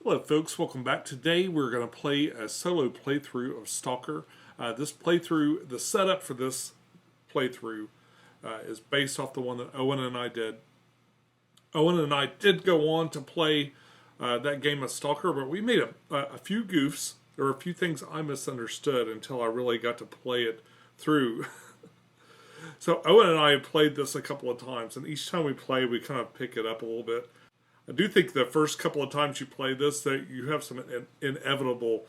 Hello folks, welcome back. Today we're going to play a solo playthrough of S.T.A.L.K.E.R. This playthrough, the setup for this playthrough is based off the one that Owen and I did. Owen and I did go on to play that game of S.T.A.L.K.E.R, but we made a few goofs. There were a few things I misunderstood until I really got to play it through. So Owen and I have played this a couple of times, and each time we play, we kind of pick it up a little bit. I do think the first couple of times you play this, that you have some inevitable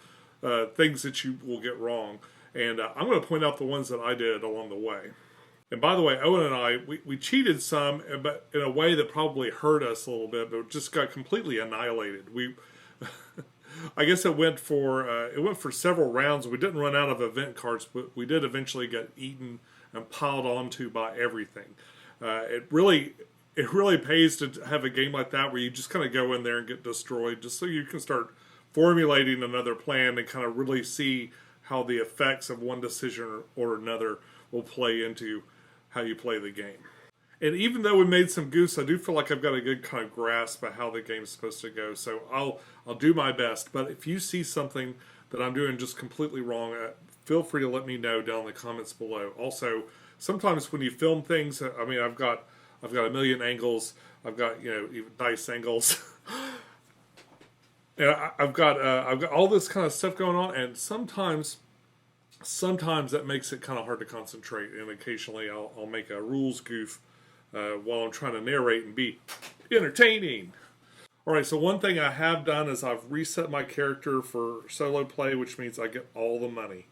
things that you will get wrong. And I'm going to point out the ones that I did along the way. And by the way, Owen and I, we cheated some, but in a way that probably hurt us a little bit, but just got completely annihilated. I guess it went for several rounds. We didn't run out of event cards, but we did eventually get eaten and piled onto by everything. It really pays to have a game like that where you just kind of go in there and get destroyed, just so you can start formulating another plan and kind of really see how the effects of one decision or another will play into how you play the game. And even though we made some goofs, I do feel like I've got a good kind of grasp of how the game's supposed to go. So I'll do my best. But if you see something that I'm doing just completely wrong, feel free to let me know down in the comments below. Also, sometimes when you film things, I mean, I've got a million angles. I've got even dice angles. And I've got all this kind of stuff going on, and sometimes that makes it kind of hard to concentrate. And occasionally I'll make a rules goof while I'm trying to narrate and be entertaining. All right, so one thing I have done is I've reset my character for solo play, which means I get all the money.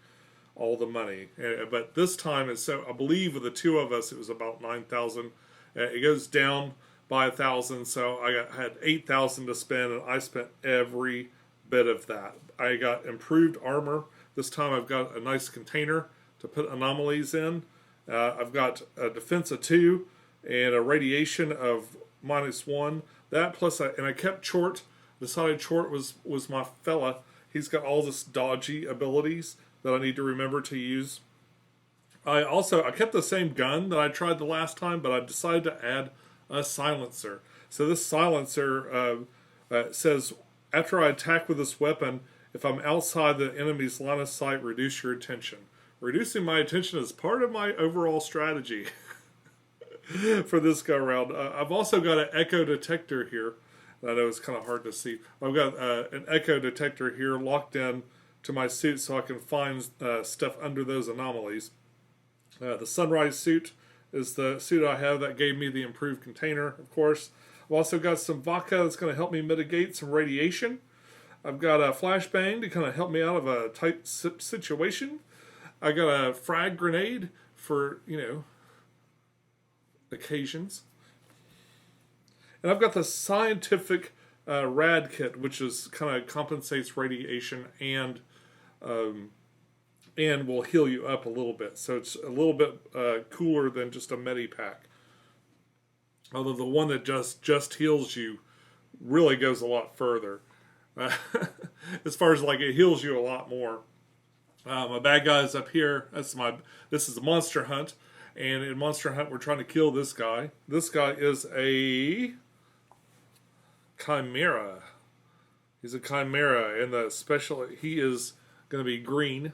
But this time, I believe with the two of us, it was about 9,000. It goes down by 1,000, so I had 8,000 to spend, and I spent every bit of that. I got improved armor. This time I've got a nice container to put anomalies in. I've got a defense of 2 and a radiation of -1. That plus, I kept Chort. Decided Chort was my fella. He's got all this dodgy abilities that I need to remember to use. I kept the same gun that I tried the last time, but I decided to add a silencer. So this silencer says, after I attack with this weapon, if I'm outside the enemy's line of sight, reduce your attention. Reducing my attention is part of my overall strategy for this go around. I've also got an echo detector here. I know it's kind of hard to see. I've got an echo detector here locked in to my suit so I can find stuff under those anomalies. The Sunrise suit is the suit I have that gave me the improved container, of course. I've also got some vodka that's going to help me mitigate some radiation. I've got a flashbang to kind of help me out of a tight situation. I got a frag grenade for, occasions. And I've got the scientific rad kit, which is kind of compensates radiation and will heal you up a little bit. So it's a little bit cooler than just a Medipack. Although the one that just heals you really goes a lot further. As far as it heals you a lot more. My bad guy is up here. This is a monster hunt. And in Monster Hunt, we're trying to kill this guy. This guy is a Chimera. He's a Chimera. And he is going to be green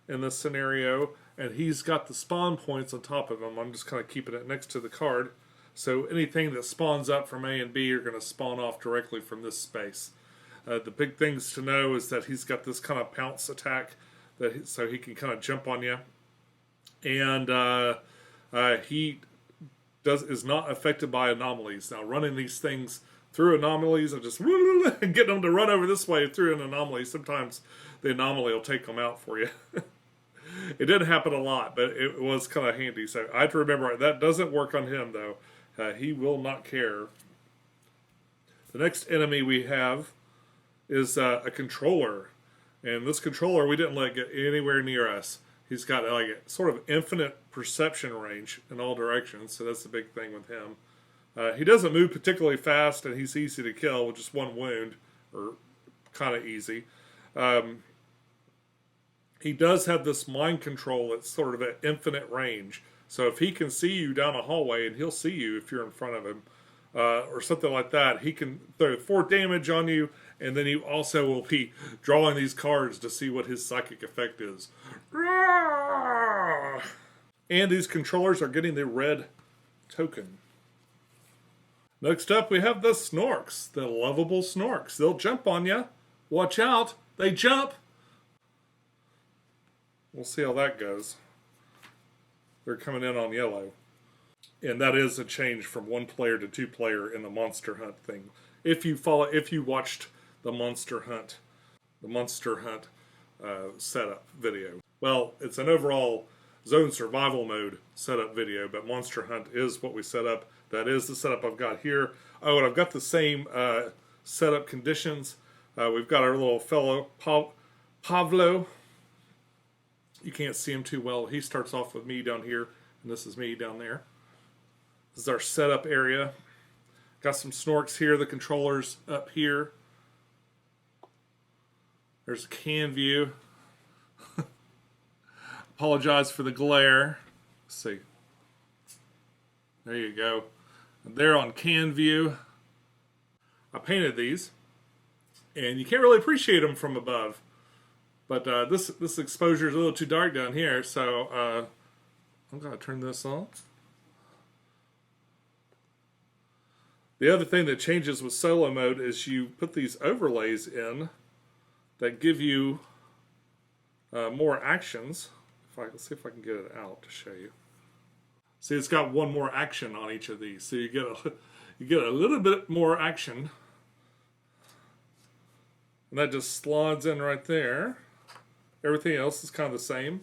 in this scenario, and he's got the spawn points on top of him. I'm just kind of keeping it next to the card, so anything that spawns up from A and B are going to spawn off directly from this space. The big things to know is that he's got this kind of pounce attack, so he can kind of jump on you, and he is not affected by anomalies. Now, running these things through anomalies and just getting them to run over this way through an anomaly, sometimes the anomaly will take them out for you. It didn't happen a lot, but it was kind of handy. So I have to remember, that doesn't work on him, though. He will not care. The next enemy we have is a controller. And this controller, we didn't let get anywhere near us. He's got a sort of infinite perception range in all directions, so that's the big thing with him. He doesn't move particularly fast, and he's easy to kill with just one wound, or kind of easy. He does have this mind control that's sort of at infinite range. So if he can see you down a hallway, and he'll see you if you're in front of him, or something like that, he can throw 4 damage on you, and then you also will be drawing these cards to see what his psychic effect is. And these controllers are getting the red token. Next up, we have the Snorks, the lovable Snorks. They'll jump on you. Watch out, they jump. We'll see how that goes. They're coming in on yellow. And that is a change from 1 player to 2 player in the Monster Hunt thing. If you watched the Monster Hunt setup video. Well, it's an overall zone survival mode setup video, but Monster Hunt is what we set up. That is the setup I've got here. Oh, and I've got the same setup conditions. We've got our little fellow, Pavlo. You can't see him too well. He starts off with me down here, and this is me down there. This is our setup area. Got some Snorks here, the controllers up here. There's a can view. Apologize for the glare. Let's see. There you go. They're on can view. I painted these, and you can't really appreciate them from above. But this exposure is a little too dark down here, so I'm going to turn this on. The other thing that changes with solo mode is you put these overlays in that give you more actions. Let's see if I can get it out to show you. See, it's got 1 more action on each of these, so you get a little bit more action, and that just slides in right there. Everything else is kind of the same.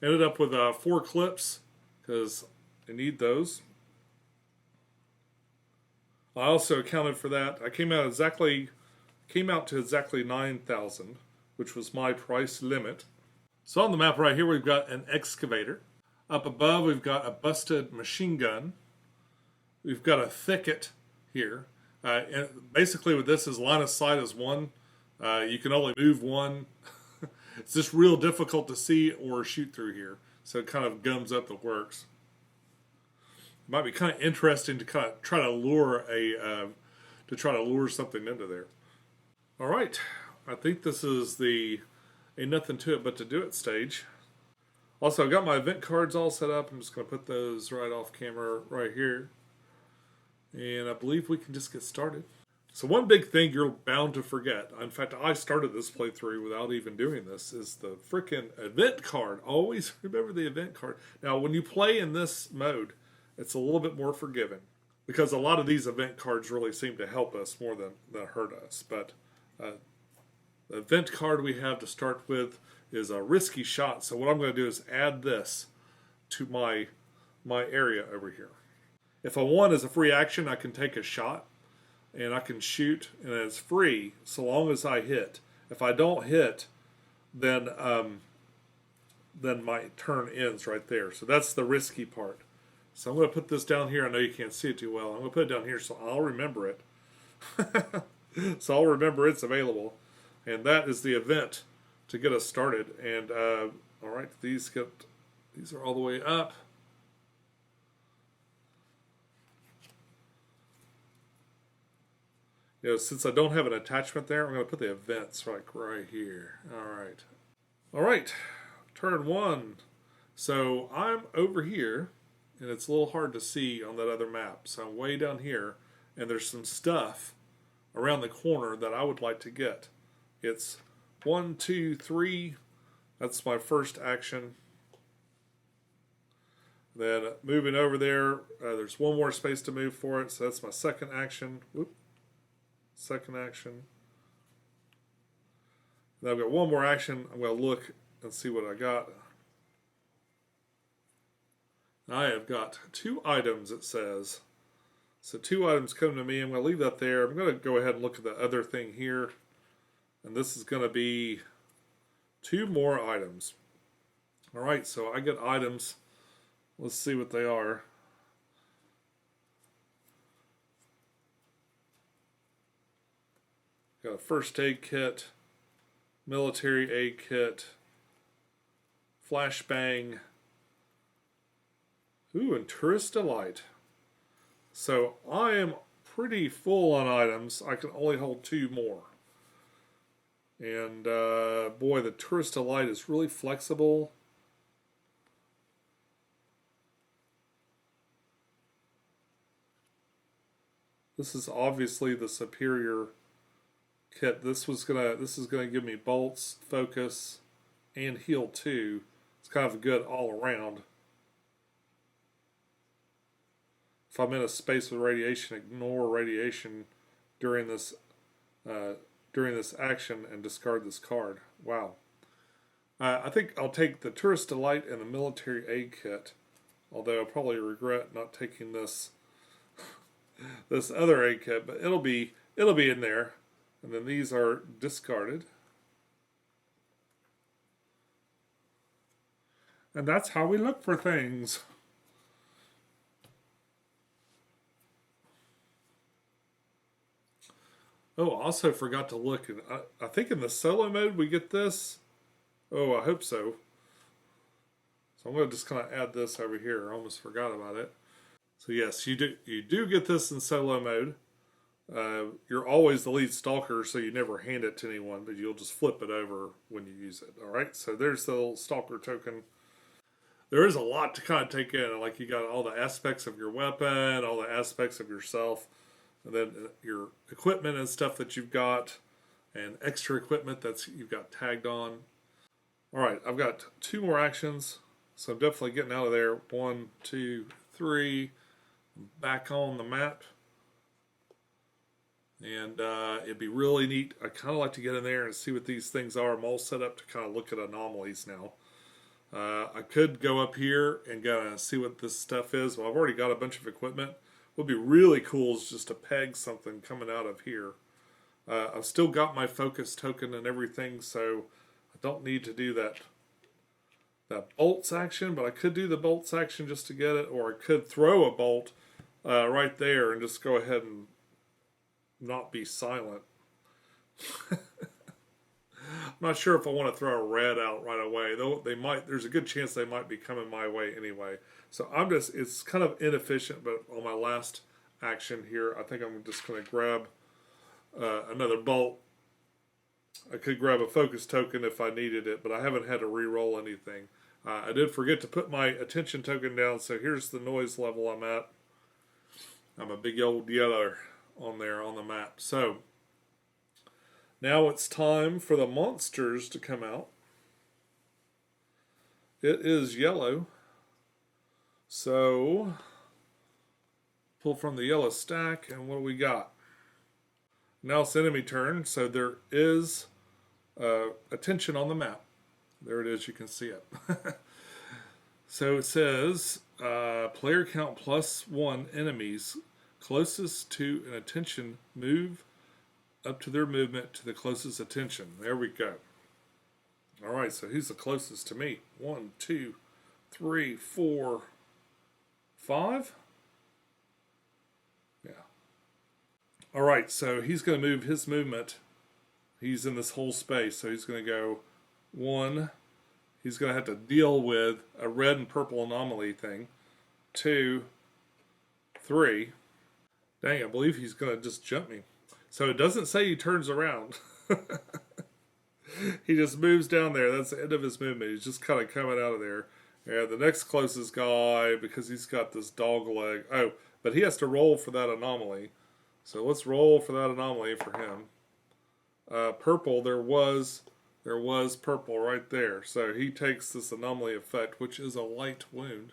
Ended up with 4 clips because I need those. I also accounted for that. I came out to exactly 9,000, which was my price limit. So on the map right here, we've got an excavator. Up above, we've got a busted machine gun. We've got a thicket here. And basically, with this, is line of sight is 1. You can only move 1. It's just real difficult to see or shoot through here, so it kind of gums up the works. It might be kind of interesting to kind of try to lure something into there. All right, I think this is the ain't nothing to it but to do it stage. Also, I've got my event cards all set up. I'm just going to put those right off camera right here, and I believe we can just get started. So one big thing you're bound to forget, in fact, I started this playthrough without even doing this, is the frickin' event card. Always remember the event card. Now, when you play in this mode, it's a little bit more forgiving, because a lot of these event cards really seem to help us more than hurt us. But the event card we have to start with is a risky shot. So what I'm going to do is add this to my area over here. If I want as a free action, I can take a shot. And I can shoot, and it's free so long as I hit. If I don't hit, then my turn ends right there. So that's the risky part. So I'm going to put this down here. I know you can't see it too well. I'm going to put it down here so I'll remember it. So I'll remember it's available. And that is the event to get us started. And all right, these are all the way up. You know, since I don't have an attachment there, I'm going to put the events right here. All right, turn 1. So I'm over here, and it's a little hard to see on that other map. So I'm way down here, and there's some stuff around the corner that I would like to get. It's 1, 2, 3. That's my first action. Then moving over there, there's 1 more space to move for it, so that's my second action. Whoop. Second action. Then I've got 1 more action. I'm going to look and see what I got. I have got 2 items, it says. So 2 items come to me. I'm going to leave that there. I'm going to go ahead and look at the other thing here. And this is going to be 2 more items. All right, so I get items. Let's see what they are. Got a first aid kit, military aid kit, flashbang, and tourist delight. So I am pretty full on items. I can only hold 2 more. And boy, the Tourist Delight is really flexible. This is obviously the superior kit. This is gonna give me bolts, focus, and heal too. It's kind of good all around. If I'm in a space with radiation, ignore radiation during this action and discard this card. Wow. I think I'll take the Tourist Delight and the Military Aid Kit, although I'll probably regret not taking this other aid kit, but it'll be in there. And then these are discarded. And that's how we look for things. Oh, also forgot to look. I think in the solo mode we get this. Oh, I hope so. So I'm going to just kind of add this over here. I almost forgot about it. So yes, you do get this in solo mode. You're always the lead stalker, so you never hand it to anyone, but you'll just flip it over when you use it. All right, so there's the little stalker token. There is a lot to kind of take in. Like you got all the aspects of your weapon, all the aspects of yourself, and then your equipment and stuff that you've got, and extra equipment that's you've got tagged on. All right, I've got 2 more actions, so I'm definitely getting out of there. 1, 2, 3. Back on the map. And it'd be really neat. I kind of like to get in there and see what these things are. I'm all set up to kind of look at anomalies now. I could go up here and go see what this stuff is. Well, I've already got a bunch of equipment. What would be really cool is just to peg something coming out of here. I've still got my focus token and everything, so I don't need to do that bolts action, but I could do the bolts action just to get it, or I could throw a bolt right there and just go ahead and not be silent. I'm not sure if I want to throw a red out right away, though they might. There's a good chance they might be coming my way anyway. So it's kind of inefficient, but on my last action here, I think I'm just going to grab another bolt. I could grab a focus token if I needed it, but I haven't had to re-roll anything. I did forget to put my attention token down, so here's the noise level I'm at. I'm a big old yellow on there on the map. So now it's time for the monsters to come out. It is yellow. So pull from the yellow stack, and what do we got? Now it's enemy turn, so there is attention on the map. There it is, you can see it. So it says player count +1 enemies closest to an attention move up to their movement to the closest attention. There we go. All right, so who's the closest to me? 1, 2, 3, 4, 5. Yeah. All right, so he's going to move his movement. He's in this whole space, so he's going to go 1. He's going to have to deal with a red and purple anomaly thing. 2, 3. Dang, I believe he's going to just jump me. So it doesn't say he turns around. He just moves down there. That's the end of his movement. He's just kind of coming out of there. And the next closest guy, because he's got this dog leg. Oh, but he has to roll for that anomaly. So let's roll for that anomaly for him. Purple, there was purple right there. So he takes this anomaly effect, which is a light wound.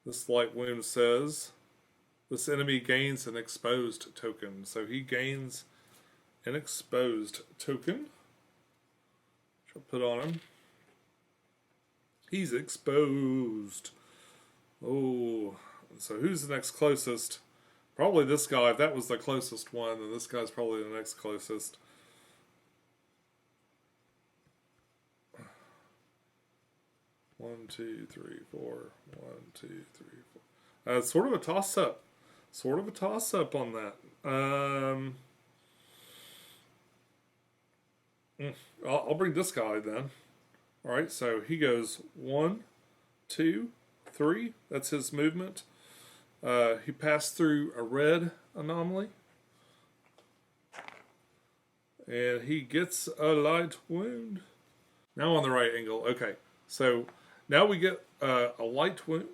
This light wound says this enemy gains an exposed token. So he gains an exposed token. Which I'll put on him. He's exposed. Oh, so who's the next closest? Probably this guy. If that was the closest one, then this guy's probably the next closest. One, two, three, four. 1, 2, 3, 4. Sort of a toss-up. Sort of a toss-up on that. I'll bring this guy then. All right, so he goes 1, 2, 3. That's his movement. He passed through a red anomaly, and he gets a light wound. Now on the right angle. Okay, so now we get a light wound,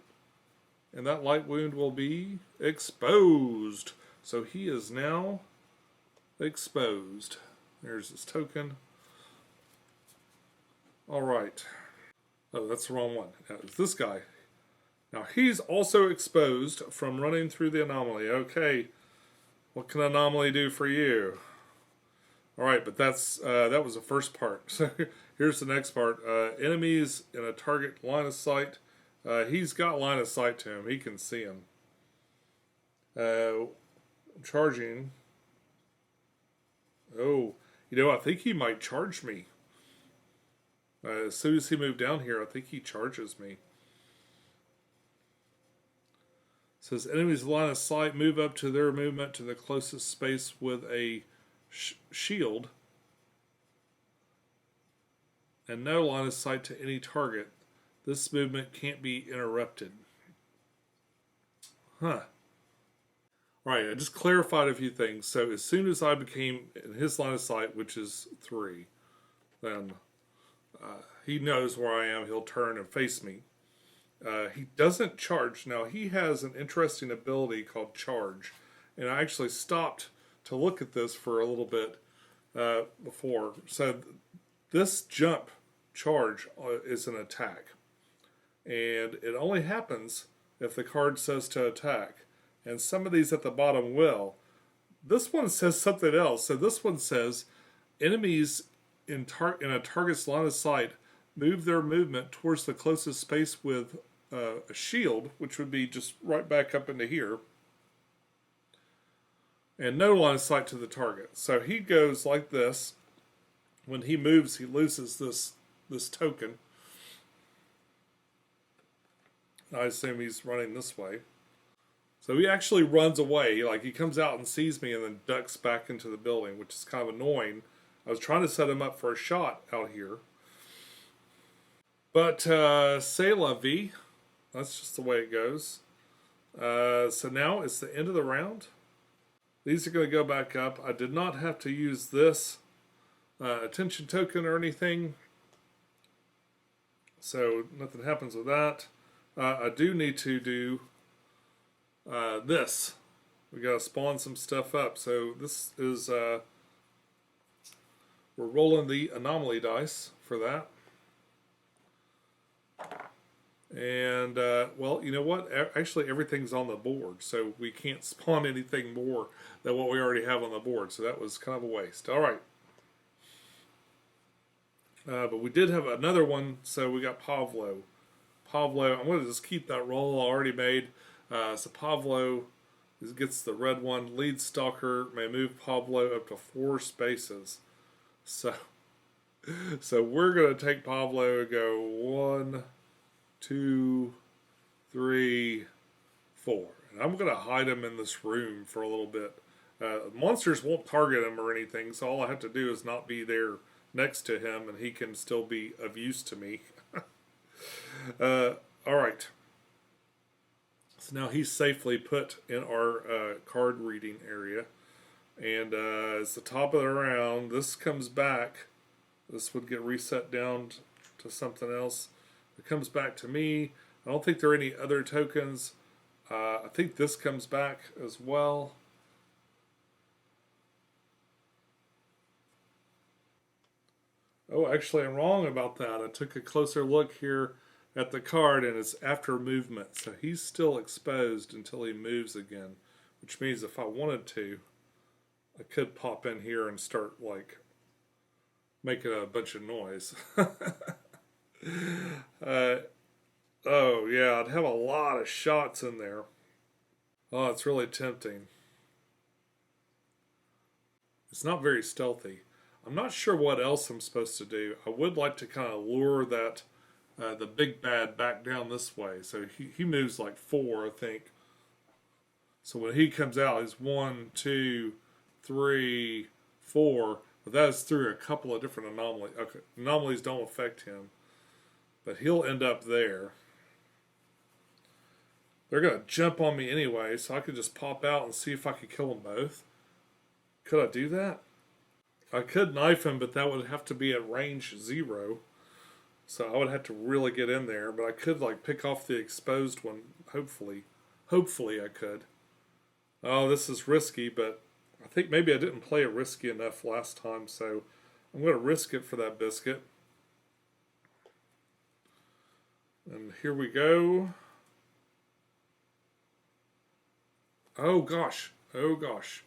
and that light wound will be exposed. So he is now exposed. There's his token. All right. Oh, that's the wrong one. It's this guy. Now he's also exposed from running through the anomaly. Okay, what can anomaly do for you? All right, but that was the first part. So here's the next part. Enemies in a target line of sight. He's got line of sight to him. He can see him. Charging. Oh, I think he might charge me. As soon as he moved down here, I think he charges me. Says enemies line of sight, move up to their movement to the closest space with a shield and no line of sight to any target. This movement can't be interrupted. Huh. Right, I just clarified a few things. So as soon as I became in his line of sight, which is 3, then he knows where I am. He'll turn and face me. He doesn't charge. Now, he has an interesting ability called charge. And I actually stopped to look at this for a little bit before. So this jump charge is an attack. And it only happens if the card says to attack. And some of these at the bottom will. This one says something else. So this one says enemies in a target's line of sight move their movement towards the closest space with a shield, which would be just right back up into here, and no line of sight to the target. So he goes like this. When he moves, he loses this token. I assume he's running this way. So he actually runs away. Like, he comes out and sees me and then ducks back into the building, which is kind of annoying. I was trying to set him up for a shot out here. But c'est la vie. That's just the way it goes. So now it's the end of the round. These are going to go back up. I did not have to use this attention token or anything. So nothing happens with that. I do need to do this. We got to spawn some stuff up. So this is... we're rolling the anomaly dice for that. And, well, you know what? Actually, everything's on the board, so we can't spawn anything more than what we already have on the board. So that was kind of a waste. All right. But we did have another one, so we got Pavlo. Pavlo, I'm going to just keep that roll I already made. So Pavlo gets the red one. Lead Stalker may move Pavlo up to 4 spaces. So we're going to take Pavlo and go 1, 2, 3, 4. And I'm going to hide him in this room for a little bit. Monsters won't target him or anything, so all I have to do is not be there next to him, and he can still be of use to me. Alright. So now he's safely put in our card reading area. And it's the top of the round. This comes back. This would get reset down to something else. It comes back to me. I don't think there are any other tokens. I think this comes back as well. Oh, actually, I'm wrong about that. I took a closer look here at the card, and it's after movement. So he's still exposed until he moves again, which means if I wanted to, I could pop in here and start, like, making a bunch of noise. Oh, yeah, I'd have a lot of shots in there. Oh, it's really tempting. It's not very stealthy. I'm not sure what else I'm supposed to do. I would like to kind of lure that the big bad back down this way. So he moves like 4, I think. So when he comes out, he's 1, 2, 3, 4. But that is through a couple of different anomalies. Okay, anomalies don't affect him. But he'll end up there. They're going to jump on me anyway, so I could just pop out and see if I could kill them both. Could I do that? I could knife him, but that would have to be at range 0. So I would have to really get in there, but I could like pick off the exposed one, hopefully. Hopefully I could. Oh, this is risky, but I think maybe I didn't play it risky enough last time, so I'm going to risk it for that biscuit. And here we go. Oh gosh. Oh gosh.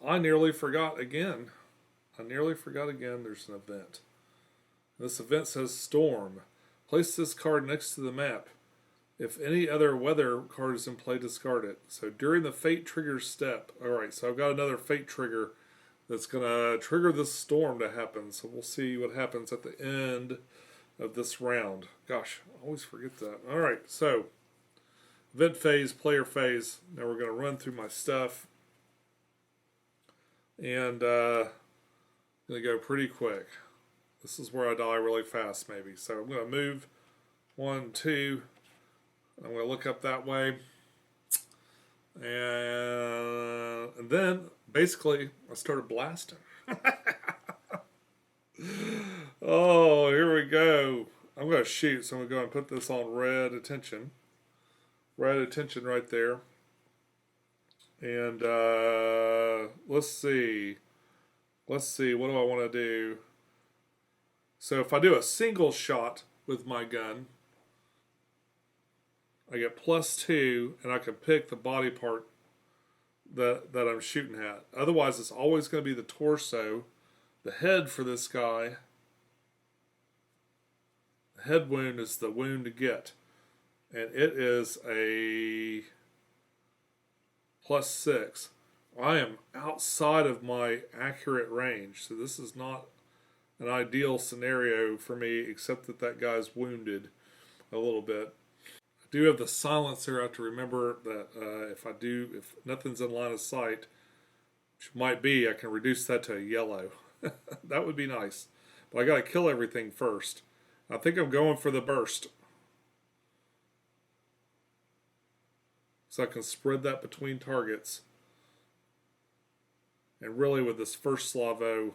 I nearly forgot again. There's an event. This event says Storm. Place this card next to the map. If any other weather card is in play, discard it. So during the fate trigger step. Alright, so I've got another fate trigger that's going to trigger this storm to happen. So we'll see what happens at the end of this round. Gosh, I always forget that. Alright, so event phase, player phase. Now we're going to run through my stuff. And going to go pretty quick. This is where I die really fast, maybe. So I'm going to move 1, 2. I'm going to look up that way. And then, basically, I started blasting. Oh, here we go. I'm going to shoot, so I'm going to go and put this on red attention. Red attention right there. And let's see. Let's see, what do I want to do? So if I do a single shot with my gun, I get +2, and I can pick the body part that I'm shooting at. Otherwise, it's always going to be the torso, the head for this guy. The head wound is the wound to get. And it is a +6. I am outside of my accurate range, so this is not an ideal scenario for me, except that guy's wounded a little bit. I do have the silencer. I have to remember that if nothing's in line of sight, which might be, I can reduce that to a yellow. That would be nice. But I got to kill everything first. I think I'm going for the burst, so I can spread that between targets. And really with this first Slavo,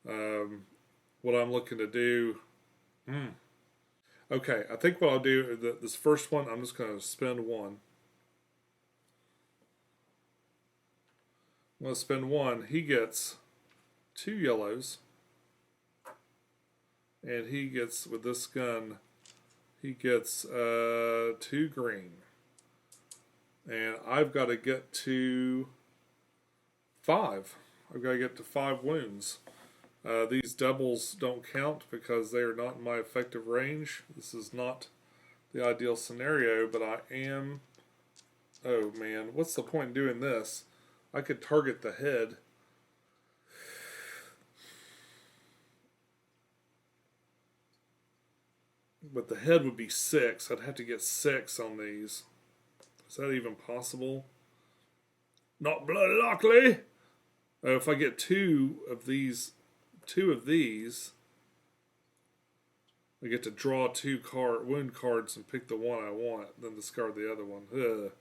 what I'm looking to do... Okay, I think what I'll do, this first one, I'm just going to spend 1. I'm going to spend 1. He gets 2 yellows. And he gets, with this gun, he gets 2 green. And I've got to get to 5. I've got to get to 5 wounds. These doubles don't count because they are not in my effective range. This is not the ideal scenario, but I am... Oh man, what's the point in doing this? I could target the head. But the head would be 6. I'd have to get 6 on these. Is that even possible? Not bloody likely. If I get 2 of these, I get to draw 2 wound cards and pick the one I want, then discard the other one. Ugh.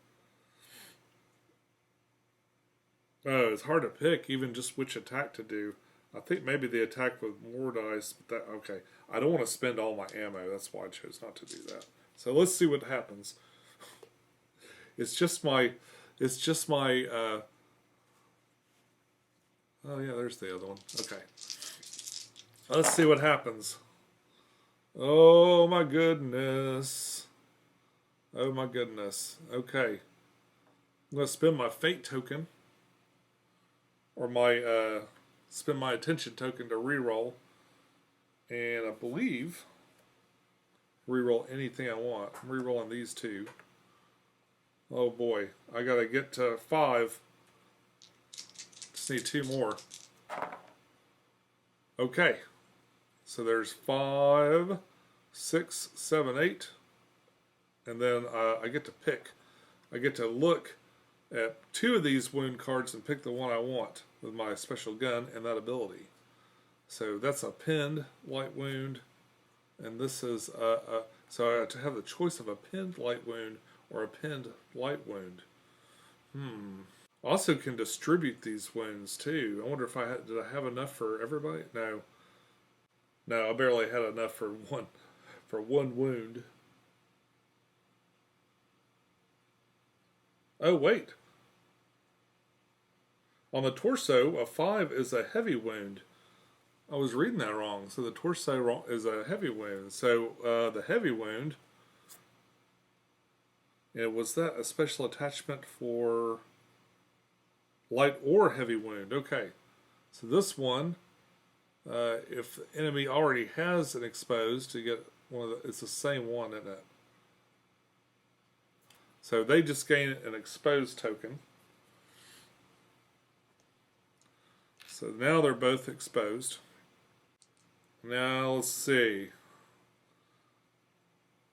Oh, it's hard to pick even just which attack to do. I think maybe the attack with more dice, but that, okay. I don't want to spend all my ammo, that's why I chose not to do that. So let's see what happens. It's just my, oh yeah, there's the other one. Okay. Let's see what happens. Oh my goodness. Oh my goodness. Okay. I'm going to spend my fate token. Or my, spend my attention token to reroll. And I believe, reroll anything I want. I'm rerolling these 2. Oh boy. I got to get to 5. Just need 2 more. Okay. So there's 5, 6, 7, 8. And then I get to pick. I get to look at 2 of these wound cards and pick the one I want with my special gun and that ability. So that's a pinned light wound. And this is, so I have to have the choice of a pinned light wound or a pinned light wound. Also can distribute these wounds too. I wonder if did I have enough for everybody? No. No, I barely had enough for one wound. Oh wait. On the torso, a 5 is a heavy wound. I was reading that wrong. So the torso is a heavy wound. So the heavy wound, was that a special attachment for light or heavy wound? Okay. So this one, if the enemy already has an exposed, to get one of it's the same one, isn't it? So they just gain an exposed token. So now they're both exposed. Now let's see.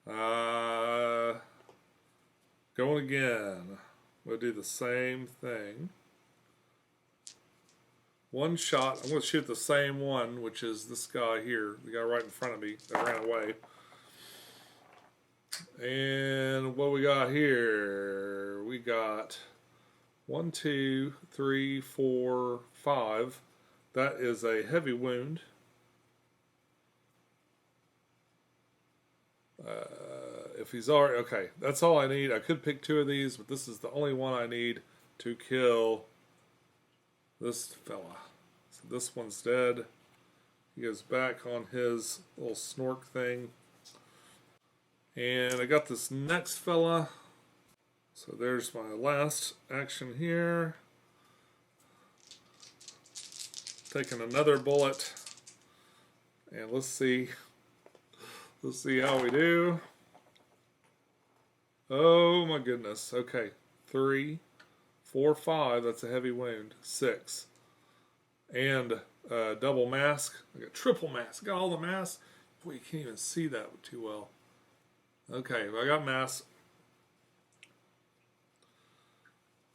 Going again. We'll do the same thing. One shot. I'm going to shoot the same one, which is this guy here, the guy right in front of me that ran away. And what we got here? We got 1, 2, 3, 4, 5. That is a heavy wound. If he's already... Okay, that's all I need. I could pick 2 of these, but this is the only one I need to kill this fella. So this one's dead. He goes back on his little snork thing. And I got this next fella. So there's my last action here. Taking another bullet. And let's see. Let's see how we do. Oh my goodness. Okay. 3, 4, 5. That's a heavy wound. 6. And double mask. I got triple mask. Got all the masks. Boy, you can't even see that too well. Okay, I got masks.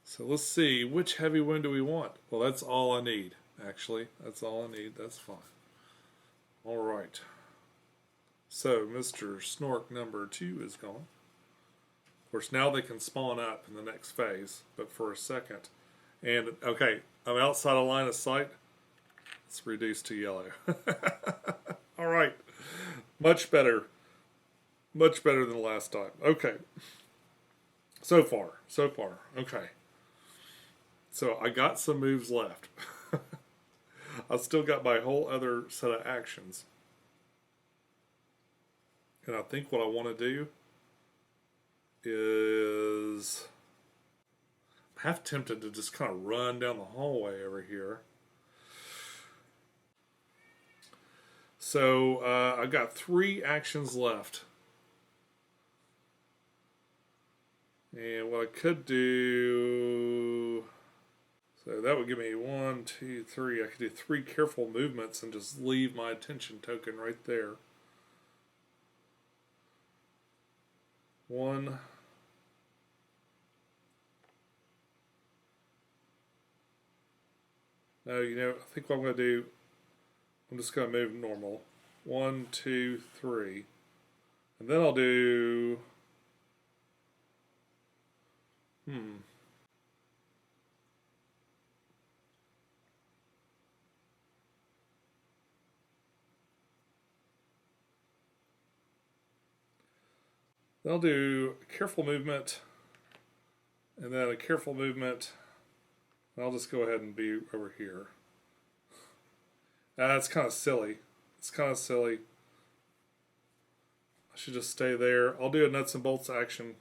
So let's see. Which heavy wound do we want? Well, that's all I need, actually. That's all I need. That's fine. All right. So Mr. Snork number 2 is gone. Of course, now they can spawn up in the next phase, but for a second. And, okay, I'm outside of line of sight. It's reduced to yellow. All right. Much better. Much better than last time. Okay. So far. Okay. So I got some moves left. I've still got my whole other set of actions. And I think what I want to do is... I'm half tempted to just kind of run down the hallway over here. So I've got 3 actions left. And what I could do... So that would give me 1, 2, 3. I could do 3 careful movements and just leave my attention token right there. 1. No, I think what I'm going to do, I'm just going to move normal. 1, 2, 3. And then I'll do... I'll do a careful movement, and then a careful movement, and I'll just go ahead and be over here. That's kind of silly. It's kind of silly. I should just stay there. I'll do a nuts and bolts action,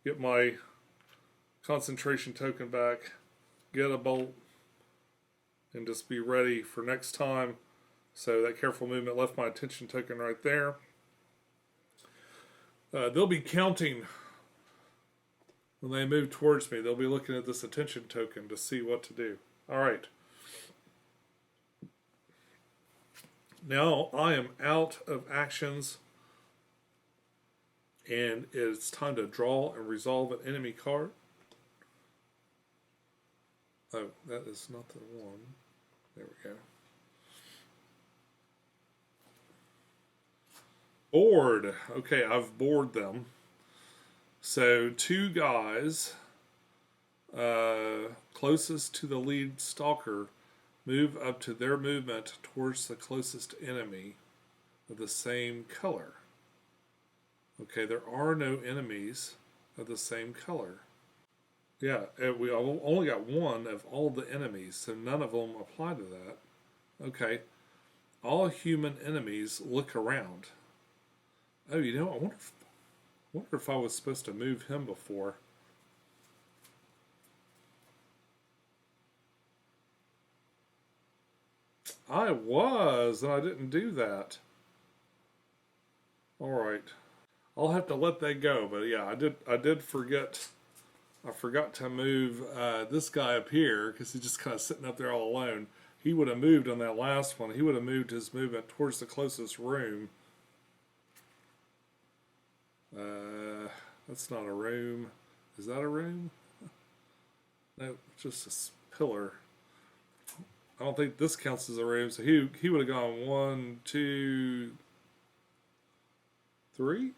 get my concentration token back, get a bolt, and just be ready for next time. So that careful movement left my attention token right there. They'll be counting when they move towards me. They'll be looking at this attention token to see what to do. All right. Now I am out of actions, and it's time to draw and resolve an enemy card. Oh, that is not the one. There we go. Board. Okay, I've bored them. So two guys closest to the lead stalker move up to their movement towards the closest enemy of the same color. Okay, there are no enemies of the same color. Yeah, we only got one of all the enemies, so none of them apply to that. Okay, all human enemies look around. Oh, I wonder if I was supposed to move him before. I was, and I didn't do that. All right, I'll have to let that go. But yeah, I did forget. I forgot to move this guy up here because he's just kind of sitting up there all alone. He would have moved on that last one. He would have moved his movement towards the closest room. That's not a room. Is that a room? No, just a pillar. I don't think this counts as a room. So he would have gone 1, 2, 3.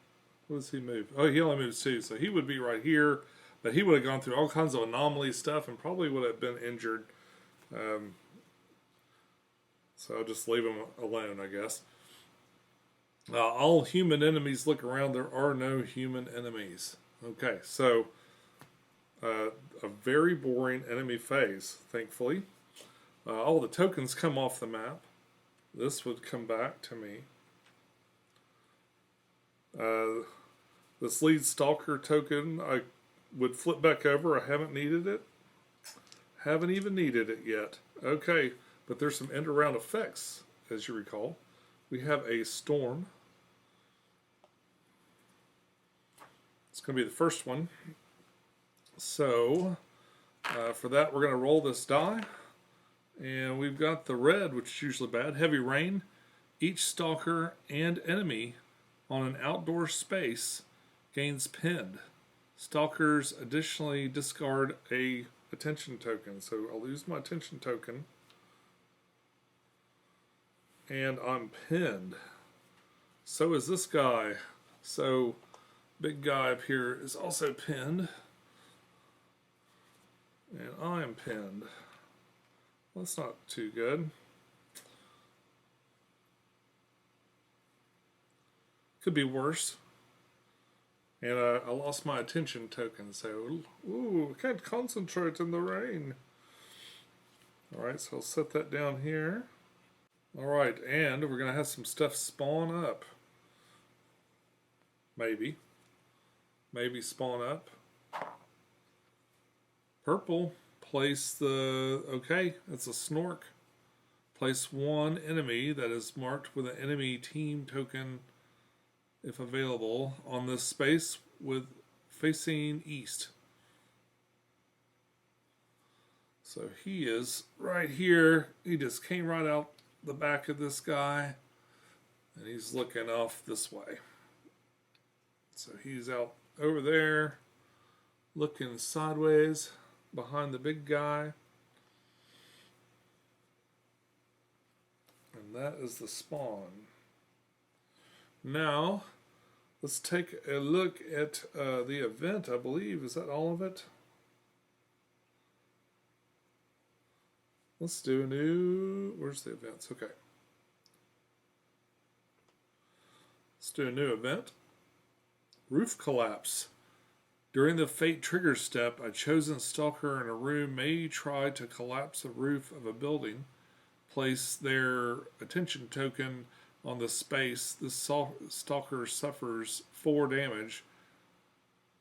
What does he move? Oh, he only moves 2. So he would be right here. But he would have gone through all kinds of anomaly stuff and probably would have been injured. So I'll just leave him alone, I guess. All human enemies look around. There are no human enemies. Okay, so a very boring enemy phase, thankfully. All the tokens come off the map. This would come back to me. This lead stalker token, I would flip back over. I haven't needed it. Haven't even needed it yet. Okay, but there's some end around effects, as you recall. We have a storm. It's going to be the first one. So, for that, we're going to roll this die. And we've got the red, which is usually bad. Heavy rain. Each stalker and enemy on an outdoor space gains pinned. Stalkers additionally discard a attention token. So I'll use my attention token. And I'm pinned. So is this guy. So big guy up here is also pinned. And I am pinned. That's not too good. Could be worse. And I lost my attention token, so ooh, I can't concentrate in the rain. Alright, so I'll set that down here. Alright, and we're going to have some stuff spawn up. Maybe. Maybe spawn up. Purple. Place the... Okay, it's a snork. Place one enemy that is marked with an enemy team token, if available, on this space with facing east. So he is right here. He just came right out the back of this guy, and he's looking off this way. So he's out over there, looking sideways behind the big guy. And that is the spawn. Now, let's take a look at the event, I believe. Is that all of it? Let's do a new... Where's the events? Okay. Let's do a new event. Roof collapse. During the fate trigger step, a chosen stalker in a room may try to collapse the roof of a building. Place their attention token on the space. The stalker suffers 4 damage.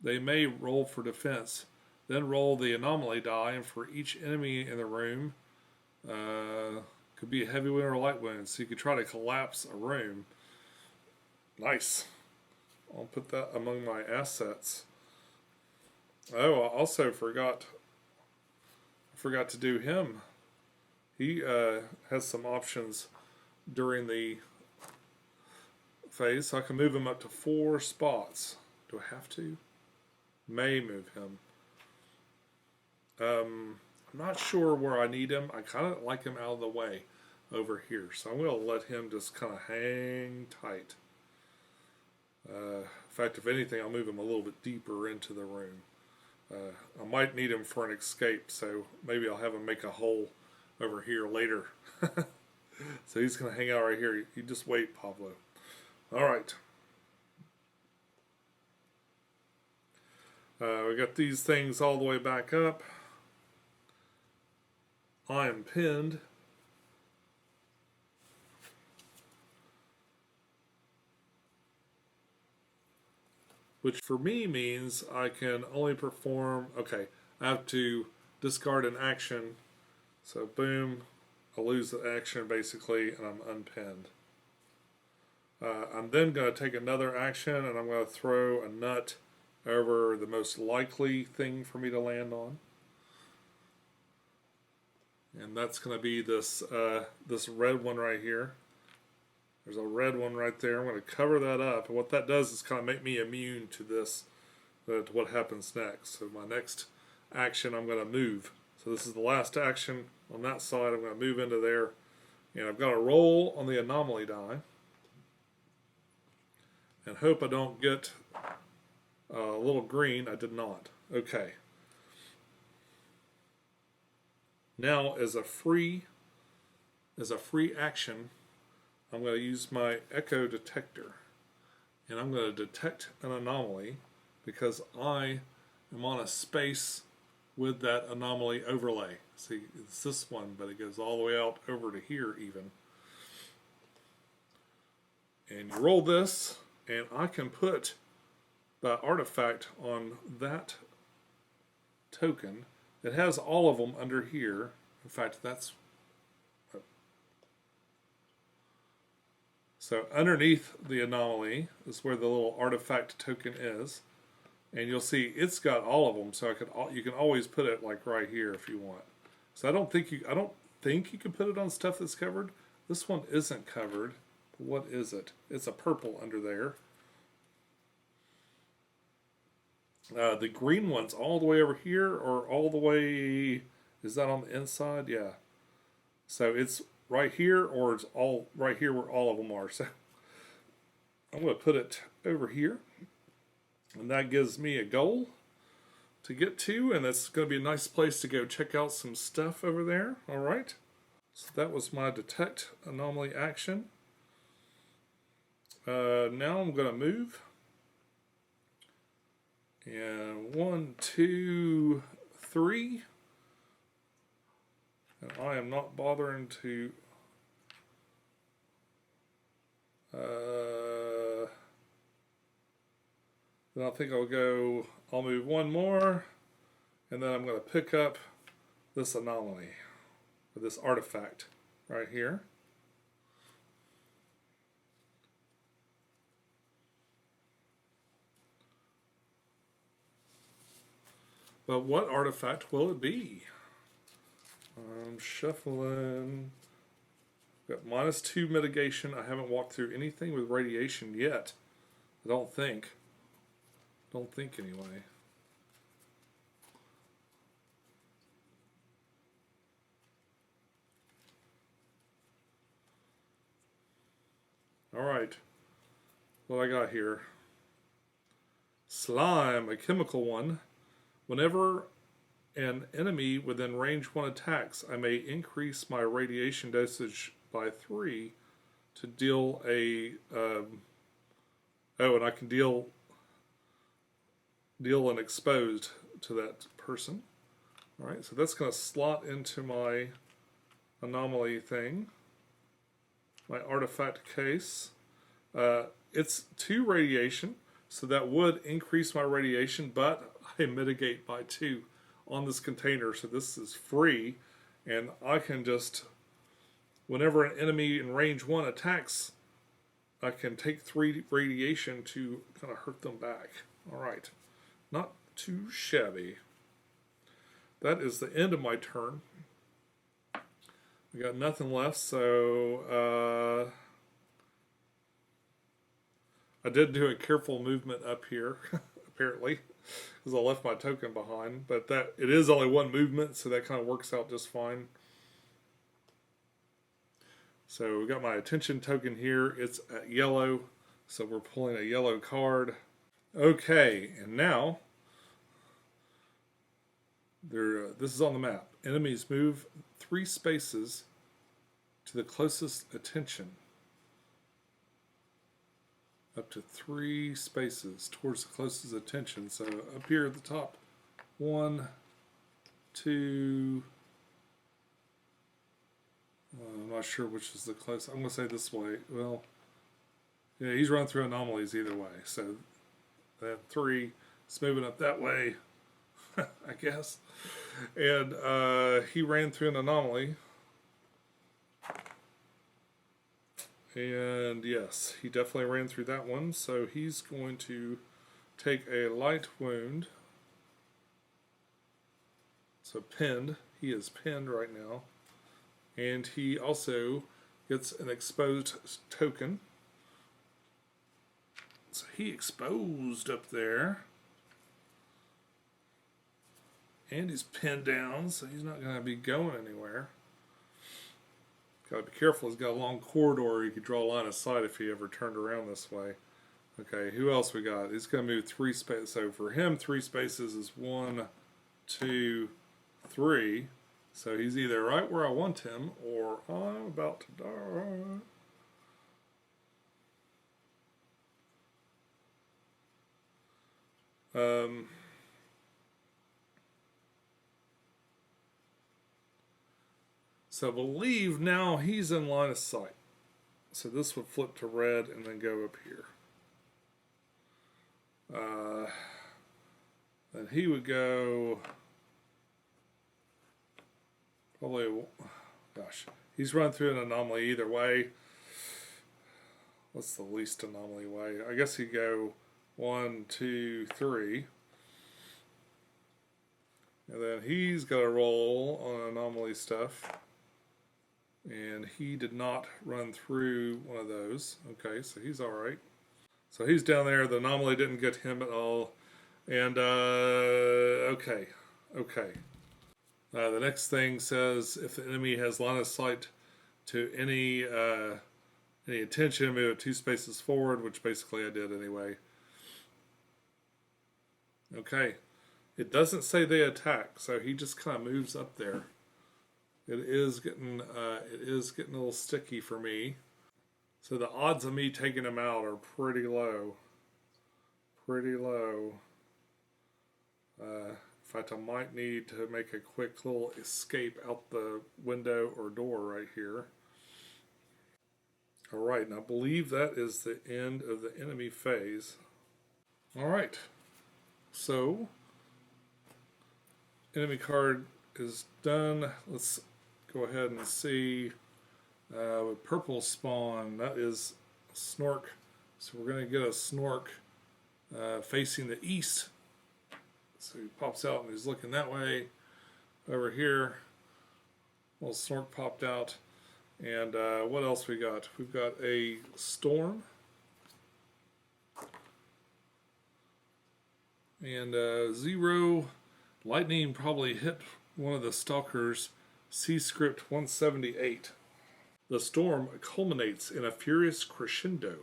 They may roll for defense. Then roll the anomaly die, and for each enemy in the room, could be a heavy wound or a light wound. So you could try to collapse a room. Nice. I'll put that among my assets. Oh, I also forgot to do him. He has some options during the phase, so I can move him up to 4 spots. Do I have to? May move him. I'm not sure where I need him. I kind of like him out of the way over here, so I'm going to let him just kind of hang tight. In fact, if anything, I'll move him a little bit deeper into the room. I might need him for an escape, so maybe I'll have him make a hole over here later. So he's going to hang out right here. You just wait, Pablo. All right. We got these things all the way back up. I am pinned. Which for me means I can only perform, okay, I have to discard an action. So boom, I lose the action basically, and I'm unpinned. I'm then going to take another action, and I'm going to throw a nut over the most likely thing for me to land on. And that's going to be this this red one right here. There's a red one right there. I'm going to cover that up. And what that does is kind of make me immune to this, to what happens next. So my next action, I'm going to move. So this is the last action on that side. I'm going to move into there. And I've got to roll on the anomaly die. And hope I don't get a little green. I did not. Okay. Now, as a free action, I'm going to use my echo detector, and I'm going to detect an anomaly because I am on a space with that anomaly overlay. See, it's this one, but it goes all the way out over to here even. And you roll this, and I can put the artifact on that token. It has all of them under here. In fact, that's... So underneath the anomaly is where the little artifact token is. And you'll see it's got all of them, so you can always put it like right here if you want. So I don't think you can put it on stuff that's covered. This one isn't covered. What is it? It's a purple under there. The green one's all the way over here, or all the way, is that on the inside? Yeah. So it's right here, or it's all right here where all of them are. So I'm going to put it over here, and that gives me a goal to get to, and that's going to be a nice place to go check out some stuff over there. All right. So that was my detect anomaly action. Now I'm going to move. And 1, 2, 3. And I am not bothering to then I think I'll move one more, and then I'm going to pick up this anomaly, or this artifact right here. But what artifact will it be? I'm shuffling. Got -2 mitigation. I haven't walked through anything with radiation yet. I don't think. Don't think anyway. Alright. What I got here? Slime, a chemical one. Whenever an enemy within range 1 attacks, I may increase my radiation dosage by 3 to deal a... and I can deal an exposed to that person. Alright, so that's going to slot into my anomaly thing. My artifact case. It's 2 radiation, so that would increase my radiation, but I mitigate by 2 on this container, so this is free, and I can just, whenever an enemy in range 1 attacks, I can take 3 radiation to kind of hurt them back. Alright, not too shabby. That is the end of my turn. We got nothing left, so I did do a careful movement up here, apparently, because I left my token behind. But it is only 1 movement, so that kind of works out just fine. So we got my attention token here. It's at yellow, So we're pulling a yellow card. Okay, and now this is on the map. Enemies move 3 spaces to the closest attention. Up to 3 spaces towards the closest attention. So up here at the top, 1, 2. I'm not sure which is the closest. I'm going to say this way. Well, yeah, he's run through anomalies either way. So that 3 is moving up that way, I guess. And he ran through an anomaly. And yes, he definitely ran through that one. So he's going to take a light wound. So pinned. He is pinned right now. And he also gets an exposed token. So he exposed up there. And he's pinned down, so he's not going to be going anywhere. Got to be careful. He's got a long corridor. You could draw a line of sight if he ever turned around this way. Okay, who else we got? He's going to move 3 spaces. So for him, 3 spaces is 1, 2, 3. So he's either right where I want him, or I'm about to die. So I believe now he's in line of sight. So this would flip to red and then go up here. Then he would go probably, gosh, he's run through an anomaly either way. What's the least anomaly way? I guess he'd go 1, 2, 3. And then he's got to roll on anomaly stuff. And he did not run through one of those. Okay, so he's alright. So he's down there. The anomaly didn't get him at all. And, okay. The next thing says, if the enemy has line of sight to any attention, move it 2 spaces forward, which basically I did anyway. Okay. It doesn't say they attack, so he just kind of moves up there. It is getting a little sticky for me. So the odds of me taking him out are pretty low. In fact, I might need to make a quick little escape out the window or door right here. Alright, and I believe that is the end of the enemy phase. Alright, so enemy card is done. Let's go ahead and see with purple spawn. That is a snork. So we're going to get a snork facing the east. So he pops out and he's looking that way. Over here, little snork popped out. And what else we got? We've got a storm. And 0. Lightning probably hit one of the stalkers. C script 178. The storm culminates in a furious crescendo,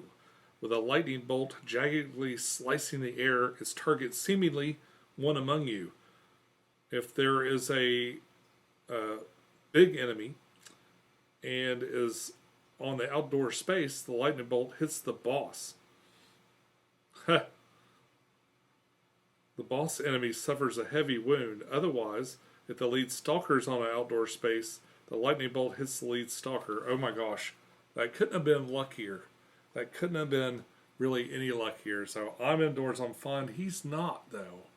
with a lightning bolt jaggedly slicing the air, its target seemingly one among you. If there is a big enemy and is on the outdoor space, the lightning bolt hits the boss. The boss enemy suffers a heavy wound. Otherwise, if the lead stalker is on an outdoor space, the lightning bolt hits the lead stalker. Oh my gosh, that couldn't have been luckier. That couldn't have been really any luckier. So I'm indoors, I'm fine. He's not, though.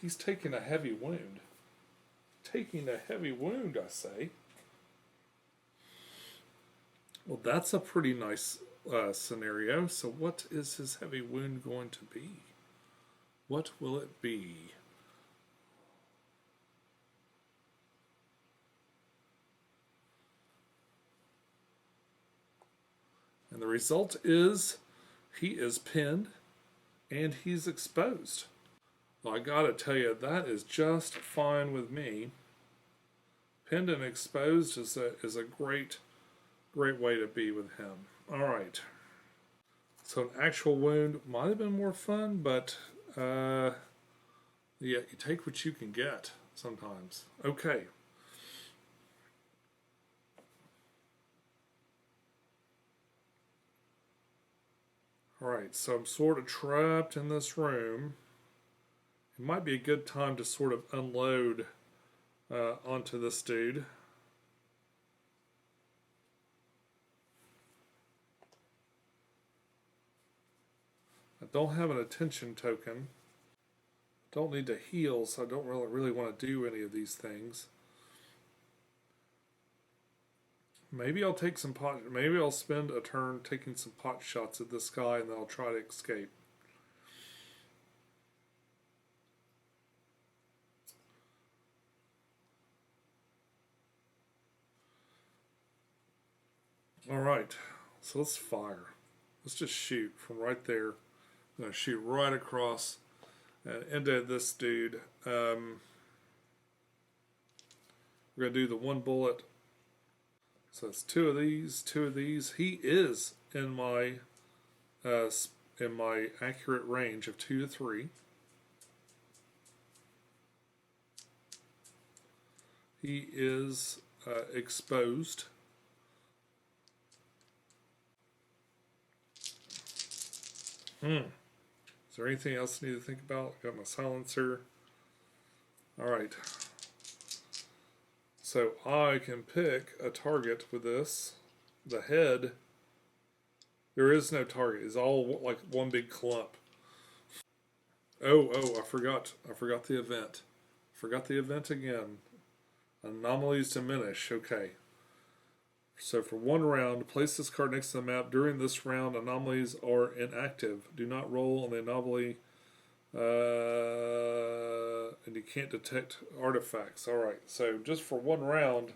He's taking a heavy wound. Taking a heavy wound, I say. Well, that's a pretty nice scenario. So what is his heavy wound going to be? What will it be? And the result is he is pinned and he's exposed. Well, I gotta tell you, that is just fine with me. Pinned and exposed is a great way to be with him. All right. So an actual wound might have been more fun, but yeah, you take what you can get sometimes. Okay. Alright, so I'm sort of trapped in this room. It might be a good time to sort of unload onto this dude. I don't have an attention token. Don't need to heal, so I don't really want to do any of these things. Maybe I'll take some pot. Maybe I'll spend a turn taking some pot shots at this guy, and then I'll try to escape. All right, so let's fire. Let's just shoot from right there. I'm gonna shoot right across and into this dude. We're gonna do the one bullet. So it's two of these, two of these. He is uh, in my accurate range of 2 to 3. He is exposed. Is there anything else I need to think about? Got my silencer. All right. So I can pick a target with this. The head, there is no target. It's all like one big clump. Oh, I forgot. I forgot the event. Forgot the event again. Anomalies diminish. Okay. So for one round, place this card next to the map. During this round, anomalies are inactive. Do not roll on the anomaly, and you can't detect artifacts. All right. So just for one round,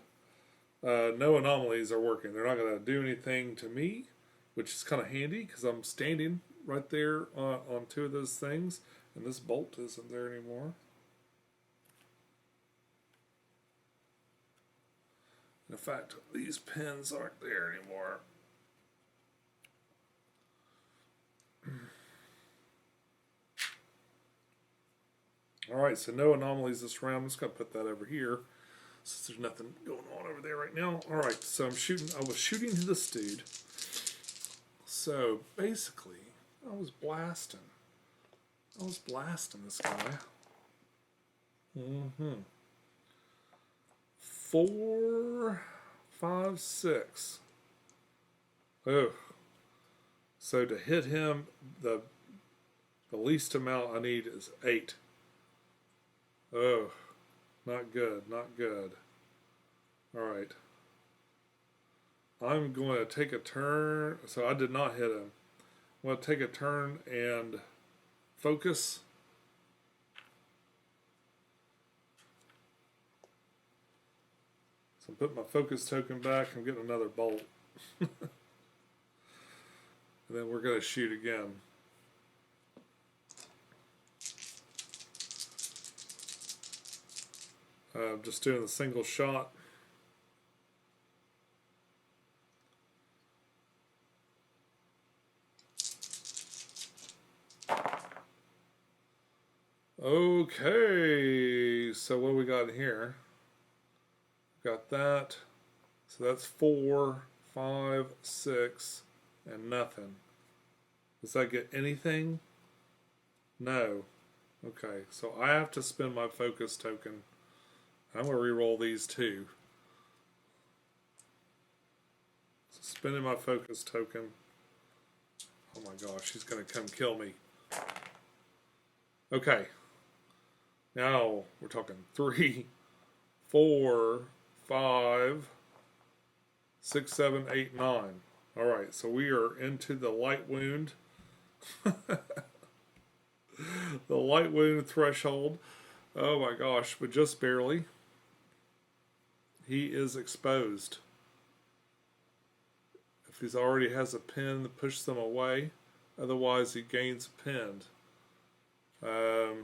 no anomalies are working. They're not going to do anything to me, which is kind of handy because I'm standing right there on two of those things, and this bolt isn't there anymore. In fact, these pins aren't there anymore. Alright, so no anomalies this round. I'm just going to put that over here since there's nothing going on over there right now. Alright, so I was shooting to this dude. So basically, I was blasting this guy. 4, 5, 6. Oh, so to hit him, the least amount I need is 8. Oh, not good, not good. Alright. I'm going to take a turn. So I did not hit him. I'm going to take a turn and focus. So I'm putting my focus token back. I'm getting another bolt. And then we're going to shoot again. Just doing the single shot. Okay, so what do we got here? Got that. So that's 4, 5, 6, and nothing. Does that get anything? No. Okay, so I have to spend my focus token. I'm going to re-roll these two. So spending my focus token. Oh my gosh, he's going to come kill me. Okay. Now we're talking 3, 4, 5, 6, 7, 8, 9. Alright, so we are into the light wound. The light wound threshold. Oh my gosh, but just barely. He is exposed. If he already has a pin that pushes them away, otherwise he gains pinned. So